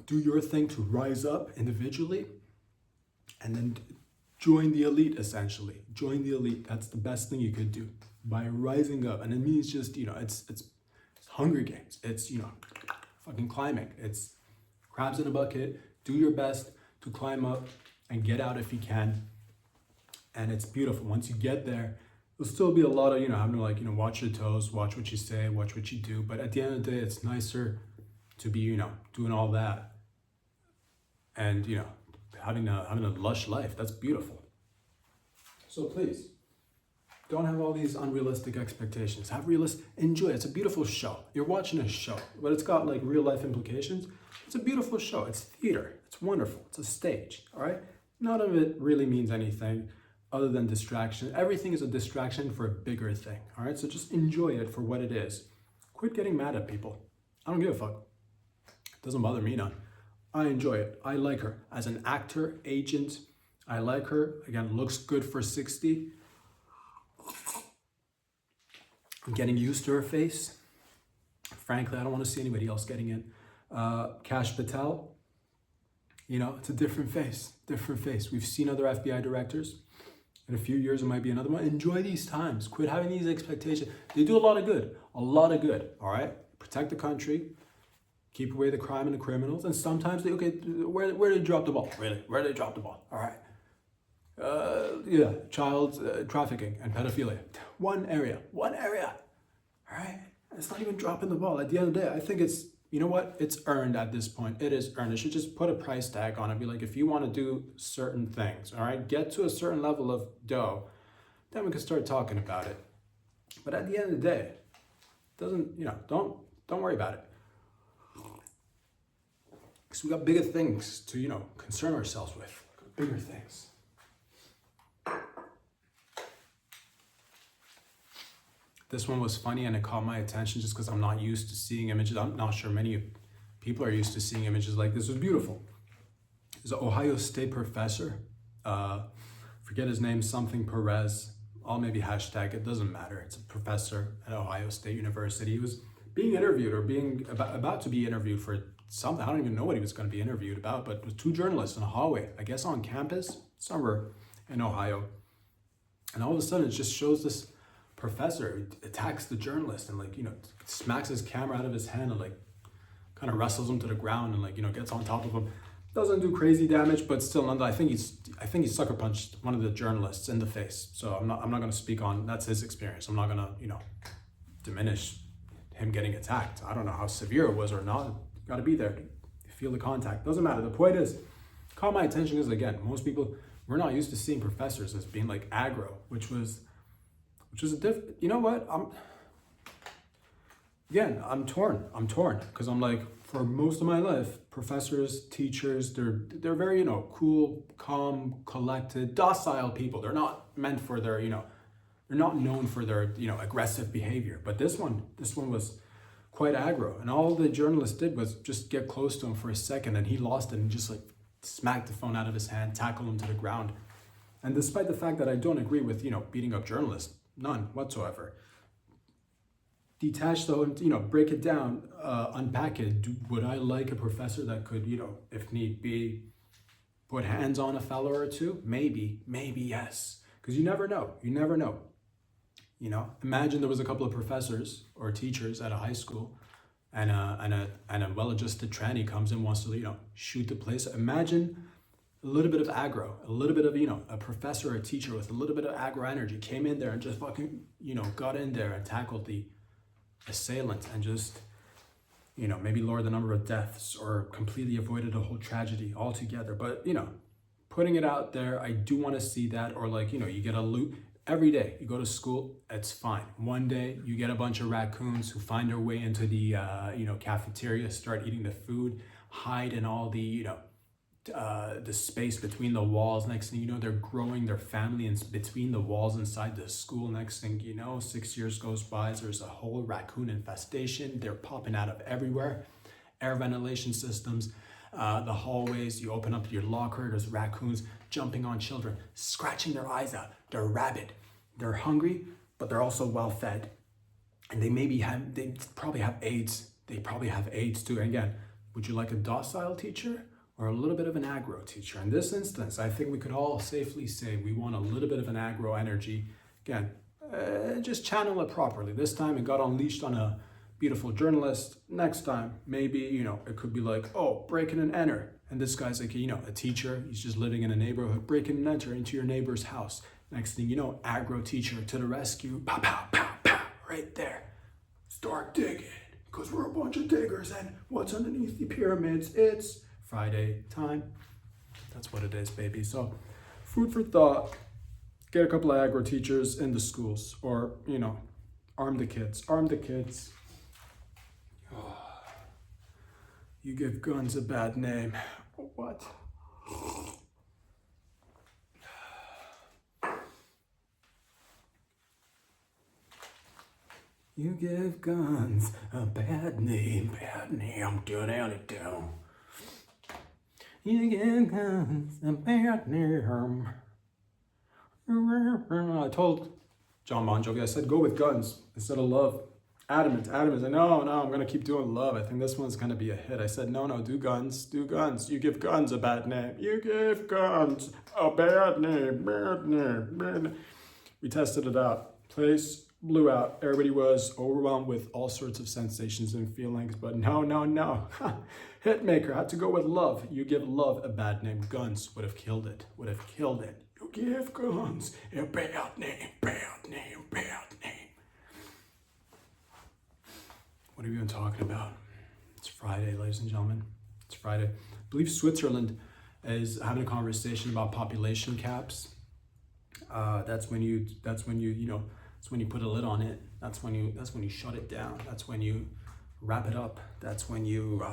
do your thing to rise up individually and then join the elite, essentially. Join the elite, that's the best thing you could do by rising up. And it means just, it's Hunger Games. It's, fucking climbing. It's crabs in a bucket. Do your best to climb up and get out if you can. And it's beautiful. Once you get there, there'll still be a lot of, having to watch your toes, watch what you say, watch what you do. But at the end of the day, it's nicer to be, doing all that and, having a lush life. That's beautiful. So please, don't have all these unrealistic expectations. Have realistic, enjoy it. It's a beautiful show. You're watching a show, but it's got like real life implications. It's a beautiful show. It's theater. It's wonderful. It's a stage, all right? None of it really means anything other than distraction. Everything is a distraction for a bigger thing, all right? So just enjoy it for what it is. Quit getting mad at people. I don't give a fuck. It doesn't bother me none. I enjoy it. I like her. As an actor, agent, I like her. Again, looks good for 60. I'm getting used to her face. Frankly, I don't want to see anybody else getting in. Kash Patel, it's a different face. We've seen other FBI directors. In a few years, it might be another one. Enjoy these times. Quit having these expectations. They do a lot of good, all right? Protect the country. Keep away the crime and the criminals. And sometimes where did they drop the ball? Really? Where did they drop the ball? All right. Child trafficking and pedophilia. One area. All right. It's not even dropping the ball. At the end of the day, I think it's, it's earned at this point. It is earned. It should just put a price tag on it. Be like, if you want to do certain things, all right, get to a certain level of dough, then we can start talking about it. But at the end of the day, don't worry about it. Because we got bigger things to, concern ourselves with. Bigger things. This one was funny and it caught my attention just because I'm not used to seeing images. I'm not sure many people are used to seeing images like this. It was beautiful. There's an Ohio State professor. Forget his name, something Perez. I'll maybe hashtag it, doesn't matter. It's a professor at Ohio State University. He was being interviewed or being about to be interviewed for something. I don't even know what he was going to be interviewed about, but it was two journalists in a hallway, I guess on campus, somewhere in Ohio. And all of a sudden it just shows this professor attacks the journalist and smacks his camera out of his hand and kind of wrestles him to the ground and gets on top of him. Doesn't do crazy damage, but still, I think he sucker punched one of the journalists in the face. So I'm not going to speak on, that's his experience. I'm not going to diminish him getting attacked. I don't know how severe it was or not. You got to be there to feel the contact. Doesn't matter. The point is, caught my attention is, again, most people, we're not used to seeing professors as being aggro, which was a different, I'm torn because I'm for most of my life, professors, teachers, they're very, cool, calm, collected, docile people. They're not meant for their, they're not known for their, aggressive behavior. But this one was quite aggro. And all the journalist did was just get close to him for a second and he lost it and just smacked the phone out of his hand, tackled him to the ground. And despite the fact that I don't agree with, beating up journalists, none whatsoever. detach though, and break it down, unpack it. Would I like a professor that could, if need be, put hands on a fellow or two? Maybe yes, because you never know. Imagine there was a couple of professors or teachers at a high school, and a well-adjusted tranny comes in, wants to shoot the place. Imagine a little bit of aggro, a little bit of a professor or a teacher with a little bit of aggro energy came in there and just fucking got in there and tackled the assailant and just maybe lowered the number of deaths or completely avoided a whole tragedy altogether. But putting it out there, I do want to see that. Or you get a loot every day. You go to school, it's fine. One day you get a bunch of raccoons who find their way into the cafeteria, start eating the food, hide in all the the space between the walls. Next thing you know, they're growing their family in between the walls inside the school. Next thing you know, 6 years goes by, there's a whole raccoon infestation. They're popping out of everywhere. Air ventilation systems, the hallways, you open up your locker, there's raccoons jumping on children, scratching their eyes out. They're rabid, they're hungry, but they're also well fed. And they probably have AIDS. They probably have AIDS too. And again, would you like a docile teacher or a little bit of an aggro teacher? In this instance, I think we could all safely say we want a little bit of an aggro energy. Again, just channel it properly. This time it got unleashed on a beautiful journalist. Next time, maybe, it could be like, oh, break in and enter. And this guy's like, a teacher, he's just living in a neighborhood, break in and enter into your neighbor's house. Next thing you know, aggro teacher to the rescue, pow, pow, pow, pow, right there. Start digging, because we're a bunch of diggers, and what's underneath the pyramids? It's Friday time. That's what it is, baby. So, food for thought. Get a couple of aggro teachers in the schools, or, arm the kids. Arm the kids. Oh, you give guns a bad name. What? You give guns a bad name, down it down. You give guns a bad name. I told John Bon Jovi, I said, go with guns instead of love. Adamant. I said, no, I'm going to keep doing love. I think this one's going to be a hit. I said, no, do guns. You give guns a bad name. You give guns a bad name. We tested it out. Place blew out. Everybody was overwhelmed with all sorts of sensations and feelings, but no. Hitmaker had to go with love. You give love a bad name. Guns would have killed it. You give guns a bad name. What are we even talking about? It's Friday, ladies and gentlemen. It's Friday. I believe Switzerland is having a conversation about population caps. That's when you put a lid on it. That's when you shut it down. That's when you wrap it up. That's when you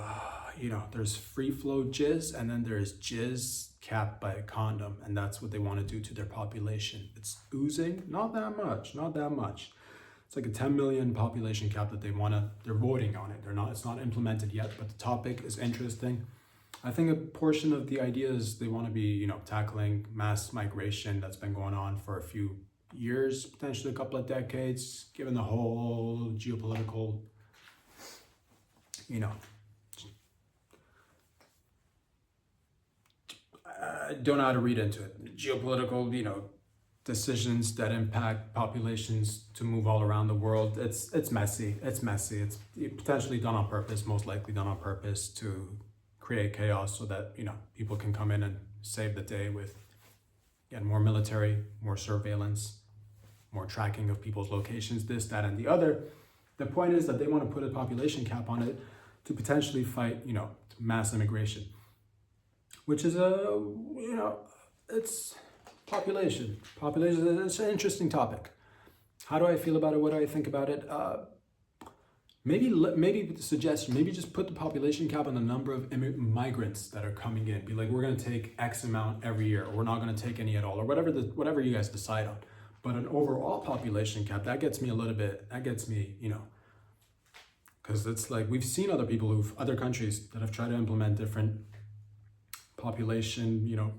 there's free flow jizz, and then there's jizz capped by a condom, and that's what they want to do to their population. It's oozing, not that much. It's like a 10 million population cap that they're voting on it. It's not implemented yet, but the topic is interesting. I think a portion of the idea is they want to be, tackling mass migration that's been going on for a few years, potentially a couple of decades, given the whole geopolitical, I don't know how to read into it. Geopolitical, decisions that impact populations to move all around the world. It's messy. It's potentially done on purpose, most likely done on purpose to create chaos so that, people can come in and save the day with, again, more military, more surveillance, more tracking of people's locations, this, that, and the other. The point is that they want to put a population cap on it to potentially fight, mass immigration, which is it's population. It's an interesting topic. How do I feel about it? What do I think about it? Maybe the suggestion, maybe just put the population cap on the number of migrants that are coming in. Be like, we're going to take X amount every year, or we're not going to take any at all, or whatever you guys decide on. But an overall population cap, that gets me, because it's like, we've seen other countries that have tried to implement different population,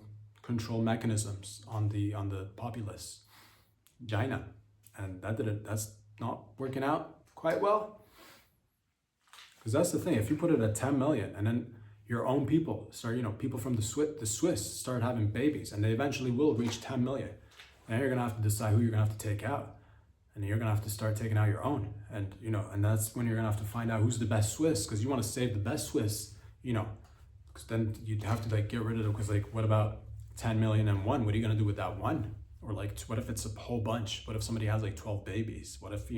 control mechanisms on the populace. China, and that's not working out quite well. Because that's the thing, if you put it at 10 million and then your own people start, people from the Swiss start having babies and they eventually will reach 10 million. And you're gonna have to decide who you're gonna have to take out. And you're gonna have to start taking out your own. And, and that's when you're gonna have to find out who's the best Swiss, because you wanna save the best Swiss, because then you'd have to like get rid of them, because like, what about 10 million and one? What are you gonna do with that one? Or like, what if it's a whole bunch? What if somebody has like 12 babies? What if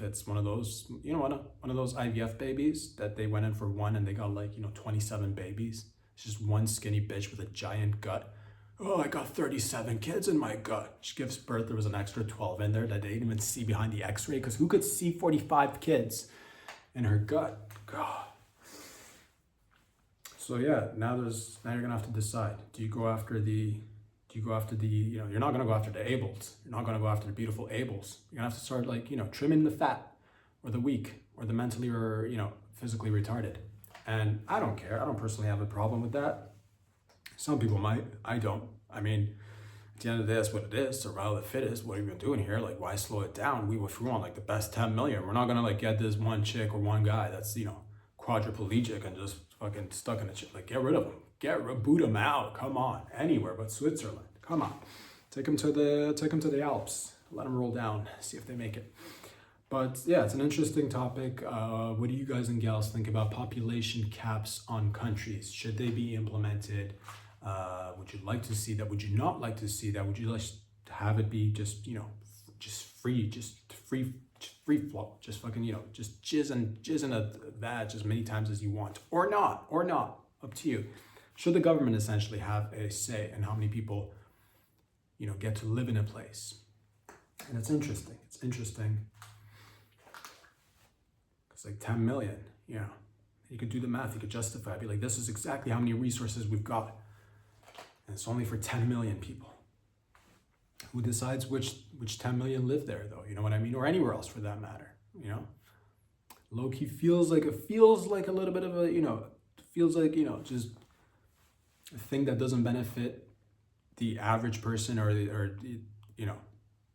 it's one of those, one of those IVF babies that they went in for one and they got like, 27 babies. It's just one skinny bitch with a giant gut. Oh, I got 37 kids in my gut. She gives birth, there was an extra 12 in there that they didn't even see behind the x-ray, because who could see 45 kids in her gut? God. So yeah, now you're gonna have to decide. Do you go after the, you're not gonna go after the ables. You're not gonna go after the beautiful ables. You're gonna have to start like, trimming the fat or the weak or the mentally or, physically retarded. And I don't care. I don't personally have a problem with that. Some people might, I don't. I mean, at the end of the day, that's what it is. Survival of the fittest. What are you even doing here? Like, why slow it down? If we want like the best 10 million, we're not gonna like get this one chick or one guy that's, quadriplegic and just fucking stuck in a shit. Like, get rid of them. Boot them out. Come on, anywhere but Switzerland. Come on, take them to the Alps. Let them roll down. See if they make it. But yeah, it's an interesting topic. What do you guys and gals think about population caps on countries? Should they be implemented? Would you like to see that? Would you not like to see that? Would you like to have it be just free flow, just fucking just jizz in a vag as many times as you want, or not, up to you. Should the government essentially have a say in how many people get to live in a place? And it's interesting. It's like 10 million, you could do the math, you could justify it, be like, this is exactly how many resources we've got. And it's only for 10 million people. Who decides which 10 million live there though? You know what I mean? Or anywhere else for that matter, Low-key feels like a little bit of a, just a thing that doesn't benefit the average person or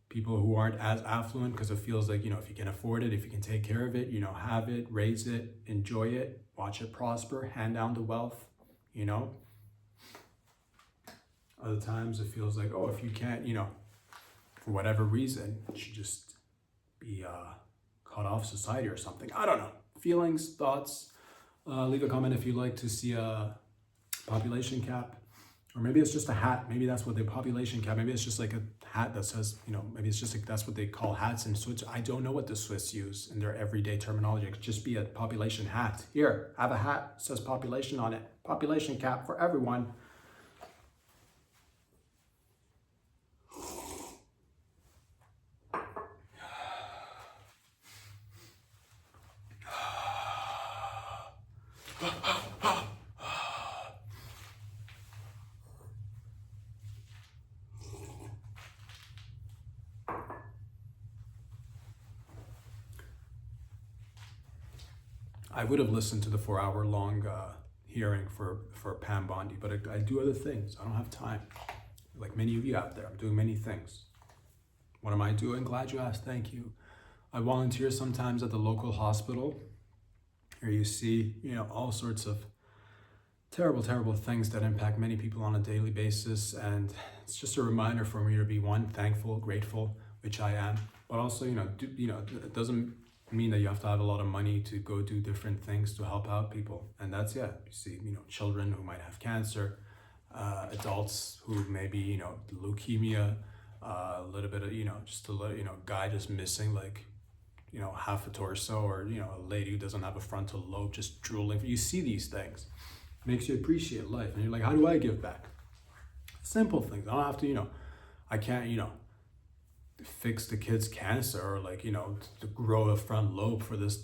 people who aren't as affluent, because it feels like, if you can afford it, if you can take care of it, have it, raise it, enjoy it, watch it prosper, hand down the wealth, Other times it feels like, oh, if you can't, for whatever reason, you should just be cut off society or something. I don't know. Feelings, thoughts. Leave a comment if you'd like to see a population cap. Or maybe it's just a hat. Maybe that's what the population cap. Maybe it's just like a hat that says, maybe it's just like that's what they call hats in Switzerland. I don't know what the Swiss use in their everyday terminology. It could just be a population hat. Here, have a hat. It says population on it. Population cap for everyone. I would have listened to the 4-hour-long hearing for Pam Bondi, but I do other things. I don't have time. Like many of you out there, I'm doing many things. What am I doing? Glad you asked. Thank you. I volunteer sometimes at the local hospital, where you see, all sorts of terrible, terrible things that impact many people on a daily basis. And it's just a reminder for me to be, one, thankful, grateful, which I am, but also, it doesn't mean that you have to have a lot of money to go do different things to help out people. And that's, you see, children who might have cancer, adults who maybe, leukemia, a little bit of, just a little, guy just missing like, half a torso, or, a lady who doesn't have a frontal lobe just drooling. You see these things, it makes you appreciate life. And you're like, how do I give back? Simple things. I don't have to, I can't, fix the kid's cancer, or like, to grow a front lobe for this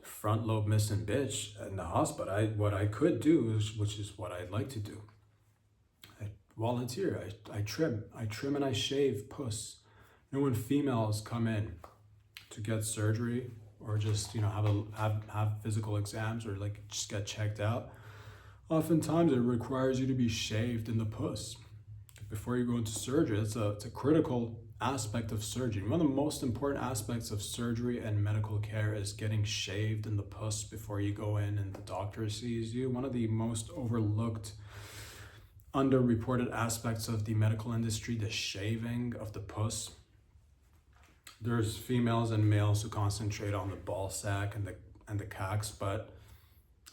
front lobe missing bitch in the hospital. What I could do is, which is what I'd like to do, I volunteer. I trim and I shave puss. When females come in to get surgery, or just have physical exams, or like just get checked out, oftentimes it requires you to be shaved in the puss before you go into surgery. It's a critical aspect of surgery. One of the most important aspects of surgery and medical care is getting shaved in the puss before you go in and the doctor sees you. One of the most overlooked, underreported aspects of the medical industry, the shaving of the puss. There's females and males who concentrate on the ball sack and the cacks, but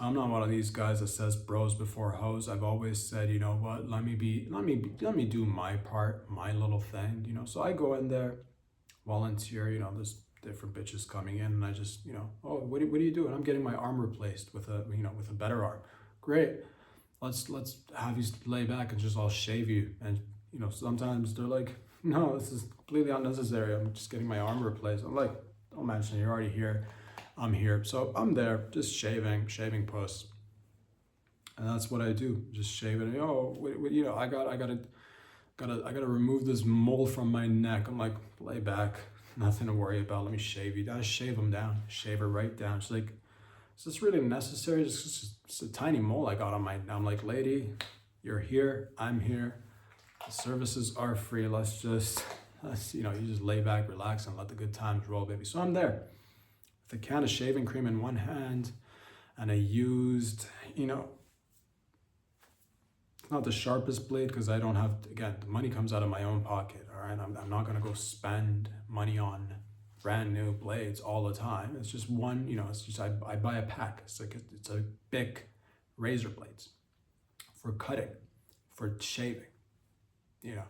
I'm not one of these guys that says bros before hoes. I've always said, you know what, let me do my part, my little thing, you know. So I go in there, volunteer, you know, there's different bitches coming in, and I just, you know, oh, what are you doing? I'm getting my arm replaced with a, you know, with a better arm. Great. Let's have you lay back and just I'll shave you. And, you know, sometimes they're like, no, this is completely unnecessary. I'm just getting my arm replaced. I'm like, don't mention it, you're already here. I'm here. So I'm there just shaving puss. And that's what I do. Just shave it. Oh, you know, I gotta remove this mole from my neck. I'm like, lay back, nothing to worry about. Let me shave you. I shave them down, shave her right down. She's like, is this really necessary? It's a tiny mole I got on my, I'm like, lady, you're here, I'm here. The services are free. Let's you know, you just lay back, relax, and let the good times roll, baby. So I'm there with a can of shaving cream in one hand and a used, you know, not the sharpest blade because I don't have, again, the money comes out of my own pocket, all right? I'm not gonna go spend money on brand new blades all the time. It's just one, you know, it's just, I buy a pack. It's like, it's a big razor blades for cutting, for shaving, you know,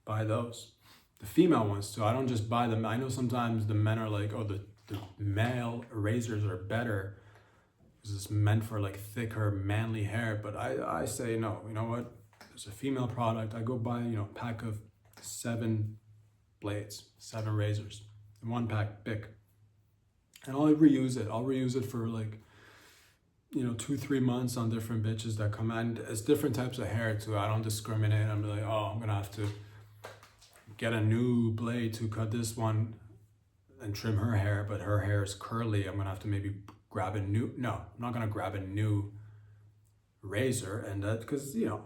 buy those. The female ones too, I don't just buy them. I know sometimes the men are like, oh, the male razors are better because it's meant for like thicker, manly hair. But I say, no, you know what? There's a female product. I go buy, you know, a pack of 7 blades, 7 razors in one pack, big. And I'll reuse it. I'll reuse it for like, you know, 2-3 months on different bitches that come in. It's different types of hair too. I don't discriminate. I'm like, oh, I'm gonna have to get a new blade to cut this one and trim her hair, but her hair is curly. I'm gonna have to maybe grab a new, no, I'm not gonna grab a new razor, and that, because, you know,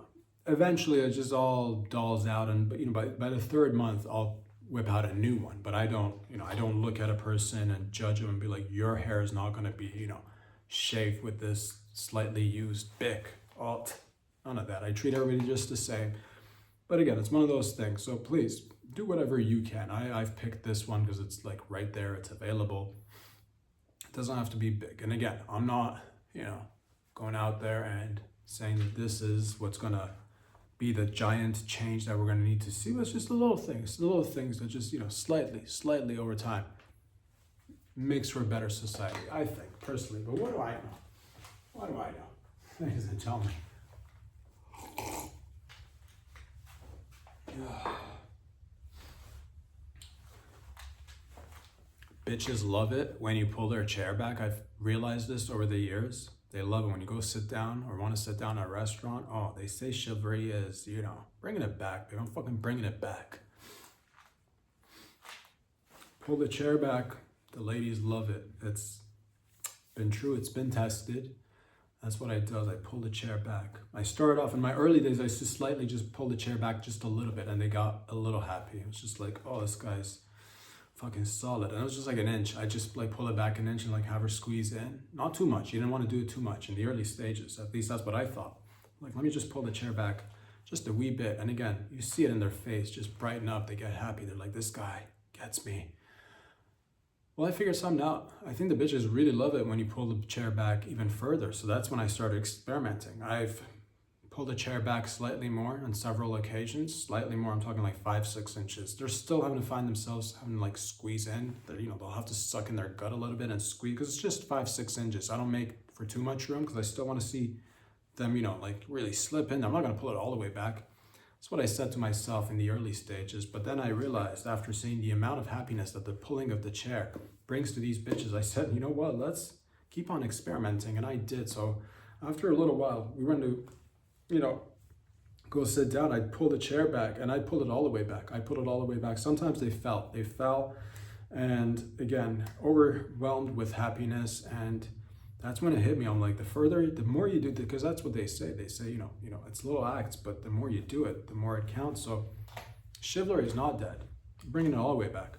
eventually it just all dulls out, and, you know, by the 3rd month, I'll whip out a new one. But I don't, you know, I don't look at a person and judge them and be like, your hair is not gonna be, you know, shaved with this slightly used Bic. All, none of that. I treat everybody just the same. But again, it's one of those things. So please do whatever you can. I've picked this one because it's like right there, it's available. It doesn't have to be big. And again, I'm not, you know, going out there and saying that this is what's gonna be the giant change that we're gonna need to see. But it's just the little things that just, you know, slightly over time makes for a better society, I think, personally. But what do I know? What do I know? Ladies and gentlemen. Bitches love it when you pull their chair back. I've realized this over the years. They love it when you go sit down or want to sit down at a restaurant. Oh, they say chivalry is, you know, bringing it back, babe. I'm fucking bringing it back. Pull the chair back. The ladies love it. It's been true. It's been tested. That's what I do. I pull the chair back. I started off in my early days. I used to slightly just pull the chair back just a little bit, and they got a little happy. It was just like, oh, this guy's fucking solid. And it was just like an inch. I just like pull it back an inch and like have her squeeze in. Not too much. You didn't want to do it too much in the early stages. At least that's what I thought. Like, let me just pull the chair back just a wee bit. And again, you see it in their face, just brighten up. They get happy. They're like, this guy gets me. Well, I figured something out. I think the bitches really love it when you pull the chair back even further. So that's when I started experimenting. I've pulled the chair back slightly more on several occasions. Slightly more, I'm talking like 5-6 inches. They're still having to find themselves having to like squeeze in. They're, you know, they'll have to suck in their gut a little bit and squeeze, because it's just 5-6 inches. I don't make for too much room because I still want to see them, you know, like really slip in. I'm not going to pull it all the way back. That's what I said to myself in the early stages. But then I realized, after seeing the amount of happiness that the pulling of the chair brings to these bitches, I said, you know what, let's keep on experimenting. And I did. So after a little while, we went to, you know, go sit down. I'd pull the chair back and I'd pull it all the way back. I pulled it all the way back. Sometimes they fell. And again, overwhelmed with happiness. And that's when it hit me. I'm like, the more you do, because that's what they say. They say, you know, it's little acts, but the more you do it, the more it counts. So chivalry is not dead. bringing it all the way back.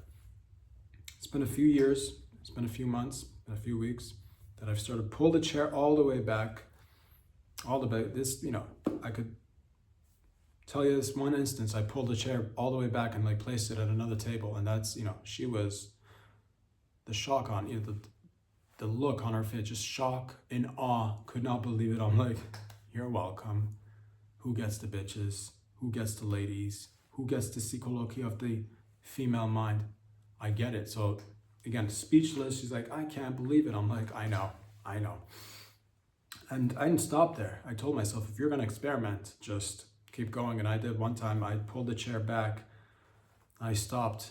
It's been a few years, it's been a few months, a few weeks that I've started to pull the chair all the way back, all the way. This, I could tell you this one instance, I pulled the chair all the way back and like placed it at another table, and that's, she was, the shock on, the look on her face, just shock and awe, could not believe it. I'm like, you're welcome. Who gets the bitches? Who gets the ladies? Who gets the psychology of the female mind? I get it. So again, speechless. She's like, I can't believe it. I'm like, I know. And I didn't stop there. I told myself, if you're going to experiment, just keep going. And I did. One time I pulled the chair back. I stopped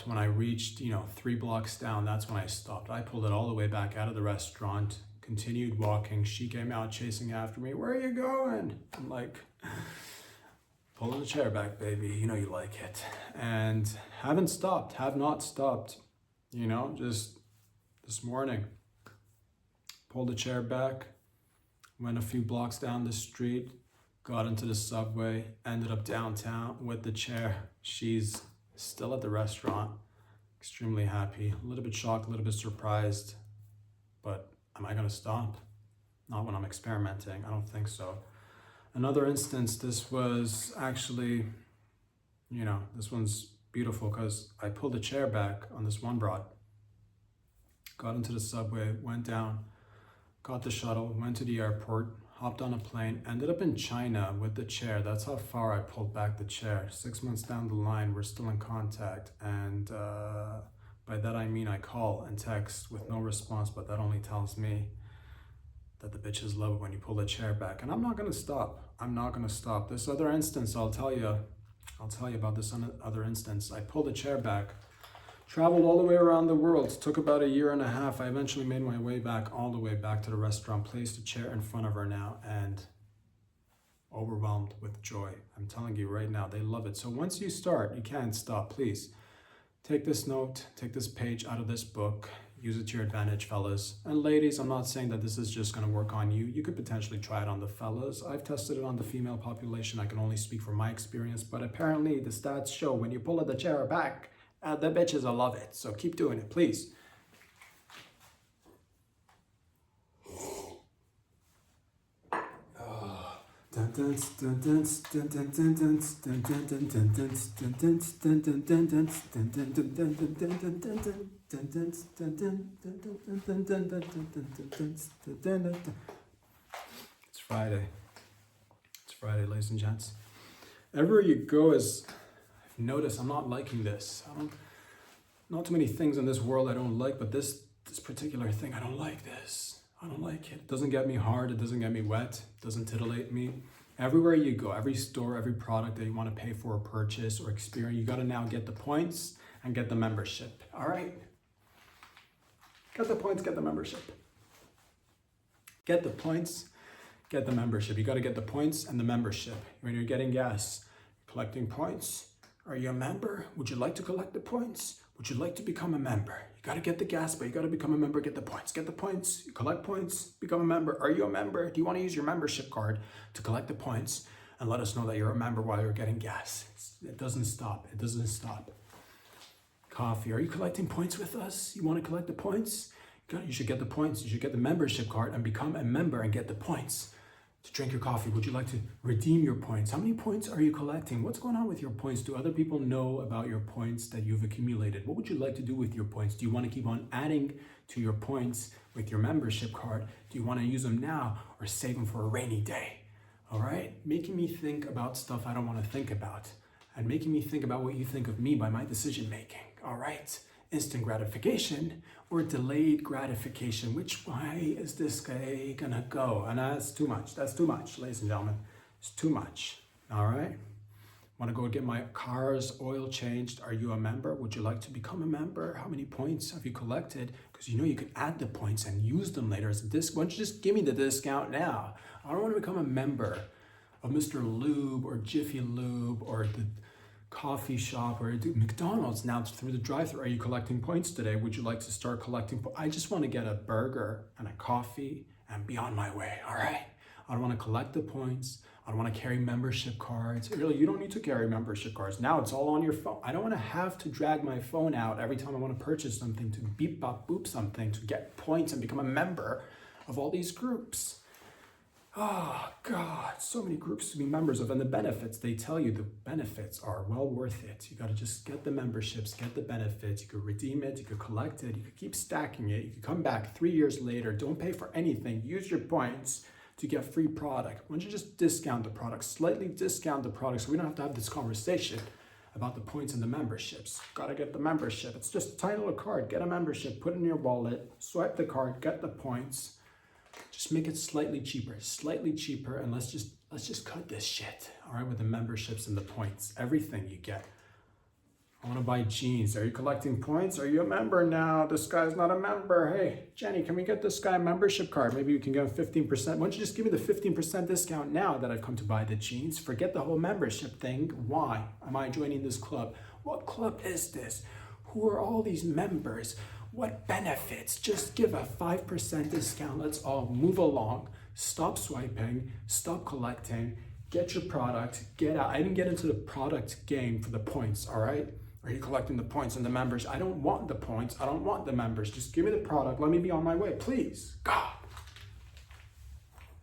when I reached, 3 blocks down. That's when I stopped. I pulled it all the way back out of the restaurant, continued walking. She came out chasing after me. Where are you going? I'm like, pulling the chair back, baby. You know you like it. And have not stopped. Just this morning, pulled the chair back, went a few blocks down the street, got into the subway, ended up downtown with the chair. She's still at the restaurant, extremely happy, a little bit shocked, a little bit surprised, but am I gonna stop? Not when I'm experimenting, I don't think so. Another instance, this was actually, this one's beautiful because I pulled the chair back on this one broad, got into the subway, went down, got the shuttle, went to the airport, hopped on a plane, ended up in China with the chair. That's how far I pulled back the chair. 6 months down the line, we're still in contact. And by that I mean I call and text with no response, but that only tells me that the bitches love it when you pull the chair back. And I'm not gonna stop. This other instance, I'll tell you about this other instance. I pulled the chair back, traveled all the way around the world. It took about 1.5 years. I eventually made my way back, all the way back to the restaurant, placed a chair in front of her now, and overwhelmed with joy. I'm telling you right now, they love it. So once you start, you can't stop. Please take this note, take this page out of this book, use it to your advantage, fellas. And ladies, I'm not saying that this is just gonna work on you. You could potentially try it on the fellas. I've tested it on the female population. I can only speak from my experience, but apparently the stats show when you pull the chair back, the bitches will love it. So keep doing it, please. It's Friday. It's Friday, ladies and gents. Everywhere you go is, I've noticed, I'm not liking this. Not too many things in this world I don't like, but this particular thing, I don't like this. I don't like it. It doesn't get me hard. It doesn't get me wet. It doesn't titillate me. Everywhere you go, every store, every product that you want to pay for or purchase or experience, you got to now get the points and get the membership. All right? Get the points, get the membership. Get the points, get the membership. You got to get the points and the membership. When you're getting gas, collecting points. Are you a member? Would you like to collect the points? Would you like to become a member? You got to get the gas, but you got to become a member, get the points. Get the points, you collect points, become a member. Are you a member? Do you want to use your membership card to collect the points and let us know that you're a member while you're getting gas? It doesn't stop. It doesn't stop. Coffee. Are you collecting points with us? You want to collect the points? You should get the points. You should get the membership card and become a member and get the points to drink your coffee. Would you like to redeem your points? How many points are you collecting? What's going on with your points? Do other people know about your points that you've accumulated? What would you like to do with your points? Do you want to keep on adding to your points with your membership card? Do you want to use them now or save them for a rainy day? All right? Making me think about stuff I don't want to think about and making me think about what you think of me by my decision making. All right? Instant gratification or delayed gratification. Which way is this guy gonna go? And that's too much. That's too much, ladies and gentlemen. It's too much. All right? Want to go get my car's oil changed? Are you a member? Would you like to become a member? How many points have you collected? Because you know you could add the points and use them later as a discount. Why don't you just give me the discount now? I don't want to become a member of Mr. Lube or Jiffy Lube or the coffee shop or McDonald's now through the drive-thru. Are you collecting points today? Would you like to start collecting? I just want to get a burger and a coffee and be on my way. All right. I don't want to collect the points. I don't want to carry membership cards. Really, you don't need to carry membership cards. Now it's all on your phone. I don't want to have to drag my phone out every time I want to purchase something, to beep, bop, boop something, to get points and become a member of all these groups. Oh God, so many groups to be members of, and the benefits, they tell you the benefits are well worth it. You got to just get the memberships, get the benefits. You could redeem it, you could collect it, you could keep stacking it. You could come back 3 years later, don't pay for anything, use your points to get free product. Why don't you just discount the product, slightly discount the product, so we don't have to have this conversation about the points and the memberships. Got to get the membership. It's just a tiny little card. Get a membership, put it in your wallet, swipe the card, get the points. Just make it slightly cheaper, and let's just cut this shit, all right, with the memberships and the points, everything you get. I want to buy jeans. Are you collecting points? Are you a member now? This guy's not a member. Hey, Jenny, can we get this guy a membership card? Maybe you can get 15%. Why don't you just give me the 15% discount now that I've come to buy the jeans? Forget the whole membership thing. Why am I joining this club? What club is this? Who are all these members? What benefits? Just give a 5% discount. Let's all move along. Stop swiping. Stop collecting. Get your product. Get out. I didn't get into the product game for the points, all right? Are you collecting the points and the members? I don't want the points. I don't want the members. Just give me the product. Let me be on my way, please. God.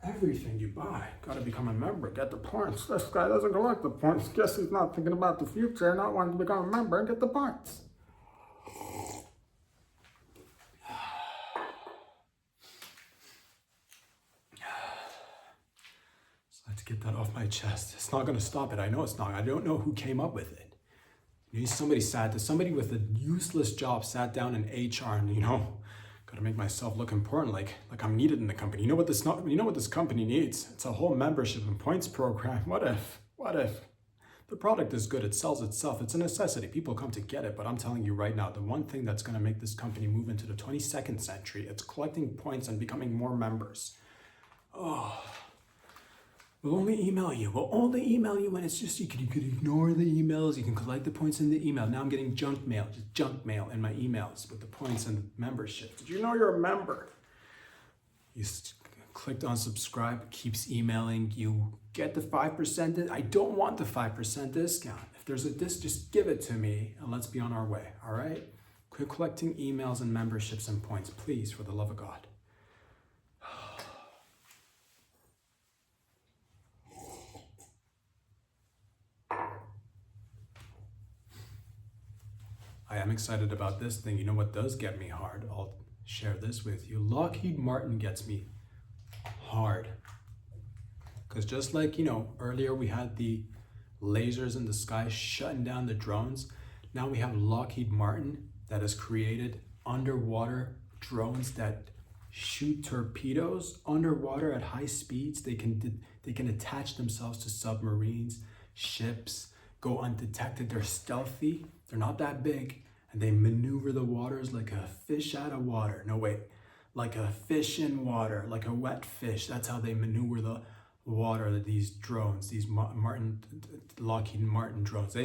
Everything you buy, gotta become a member. Get the points. This guy doesn't collect the points. Guess he's not thinking about the future, not wanting to become a member and get the points. To get that off my chest. It's not going to stop it. I know it's not. I don't know who came up with it. Maybe somebody with a useless job sat down in HR and, got to make myself look important, like I'm needed in the company. You know what this company needs? It's a whole membership and points program. What if the product is good, it sells itself, it's a necessity, people come to get it, but I'm telling you right now, the one thing that's going to make this company move into the 22nd century, it's collecting points and becoming more members. We'll only email you. When it's just, you could ignore the emails. You can collect the points in the email. Now I'm getting junk mail in my emails with the points and the membership. Did you know you're a member? You clicked on subscribe, keeps emailing. You get the 5%. I don't want the 5% discount. If there's a disc, just give it to me and let's be on our way, all right? Quit collecting emails and memberships and points, please, for the love of God. I am excited about this thing. You know what does get me hard? I'll share this with you. Lockheed Martin gets me hard. Because just like, earlier we had the lasers in the sky shutting down the drones. Now we have Lockheed Martin that has created underwater drones that shoot torpedoes underwater at high speeds. They can attach themselves to submarines, ships, go undetected. They're stealthy. They're not that big, and they maneuver the waters like a fish out of water. No, wait, like a fish in water, like a wet fish. That's how they maneuver the water, these drones, these Lockheed Martin drones.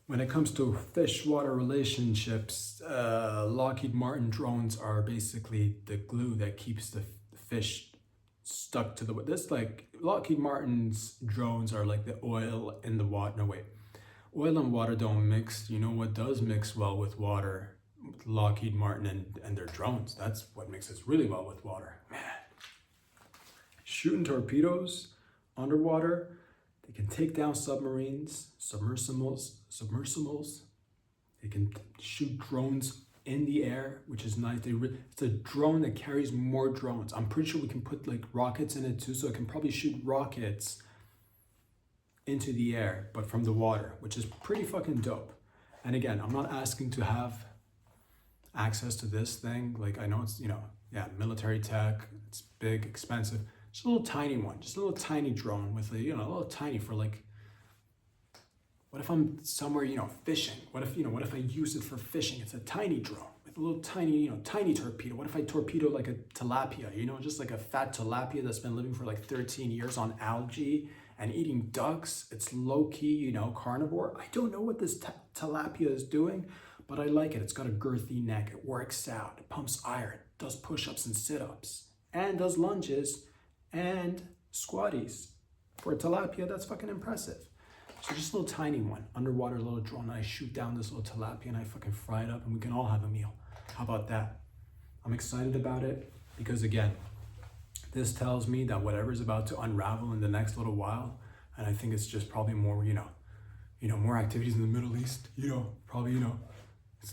When it comes to fish-water relationships, Lockheed Martin drones are basically the glue that keeps the fish stuck to the water. This, like, Lockheed Martin's drones are like the oil in the water. No, wait. Oil and water don't mix. You know what does mix well with water? With Lockheed Martin and their drones. That's what mixes really well with water. Man. Shooting torpedoes underwater. They can take down submarines, submersibles. They can shoot drones in the air, which is nice. It's a drone that carries more drones. I'm pretty sure we can put like rockets in it too, so it can probably shoot rockets into the air, but from the water, which is pretty fucking dope. And again, I'm not asking to have access to this thing. Like, I know it's, military tech, it's big, expensive. Just a little tiny one, just a little tiny drone with a little tiny for like, what if I'm somewhere, fishing? What if I use it for fishing? It's a tiny drone with a little tiny, tiny torpedo. What if I torpedo like a tilapia, just like a fat tilapia that's been living for like 13 years on algae and eating ducks? It's low-key, carnivore. I don't know what this tilapia is doing, but I like it. It's got a girthy neck. It works out. It pumps iron, does push-ups and sit-ups, and does lunges and squatties. For a tilapia, that's fucking impressive. So just a little tiny one, underwater little drone, and I shoot down this little tilapia and I fucking fry it up and we can all have a meal. How about that? I'm excited about it because again, this tells me that whatever is about to unravel in the next little while, and I think it's just probably more, more activities in the Middle East, probably,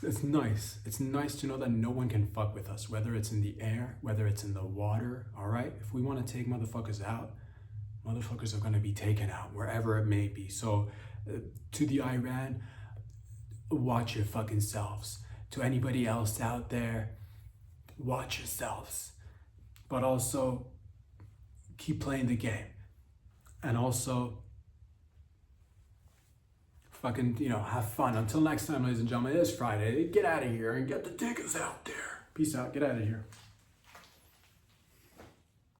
it's nice. It's nice to know that no one can fuck with us, whether it's in the air, whether it's in the water, all right? If we want to take motherfuckers out, motherfuckers are going to be taken out wherever it may be. So to the Iran, watch your fucking selves. To anybody else out there, watch yourselves. But also keep playing the game. And also fucking, have fun. Until next time, ladies and gentlemen, it is Friday. Get out of here and get the tickets out there. Peace out. Get out of here.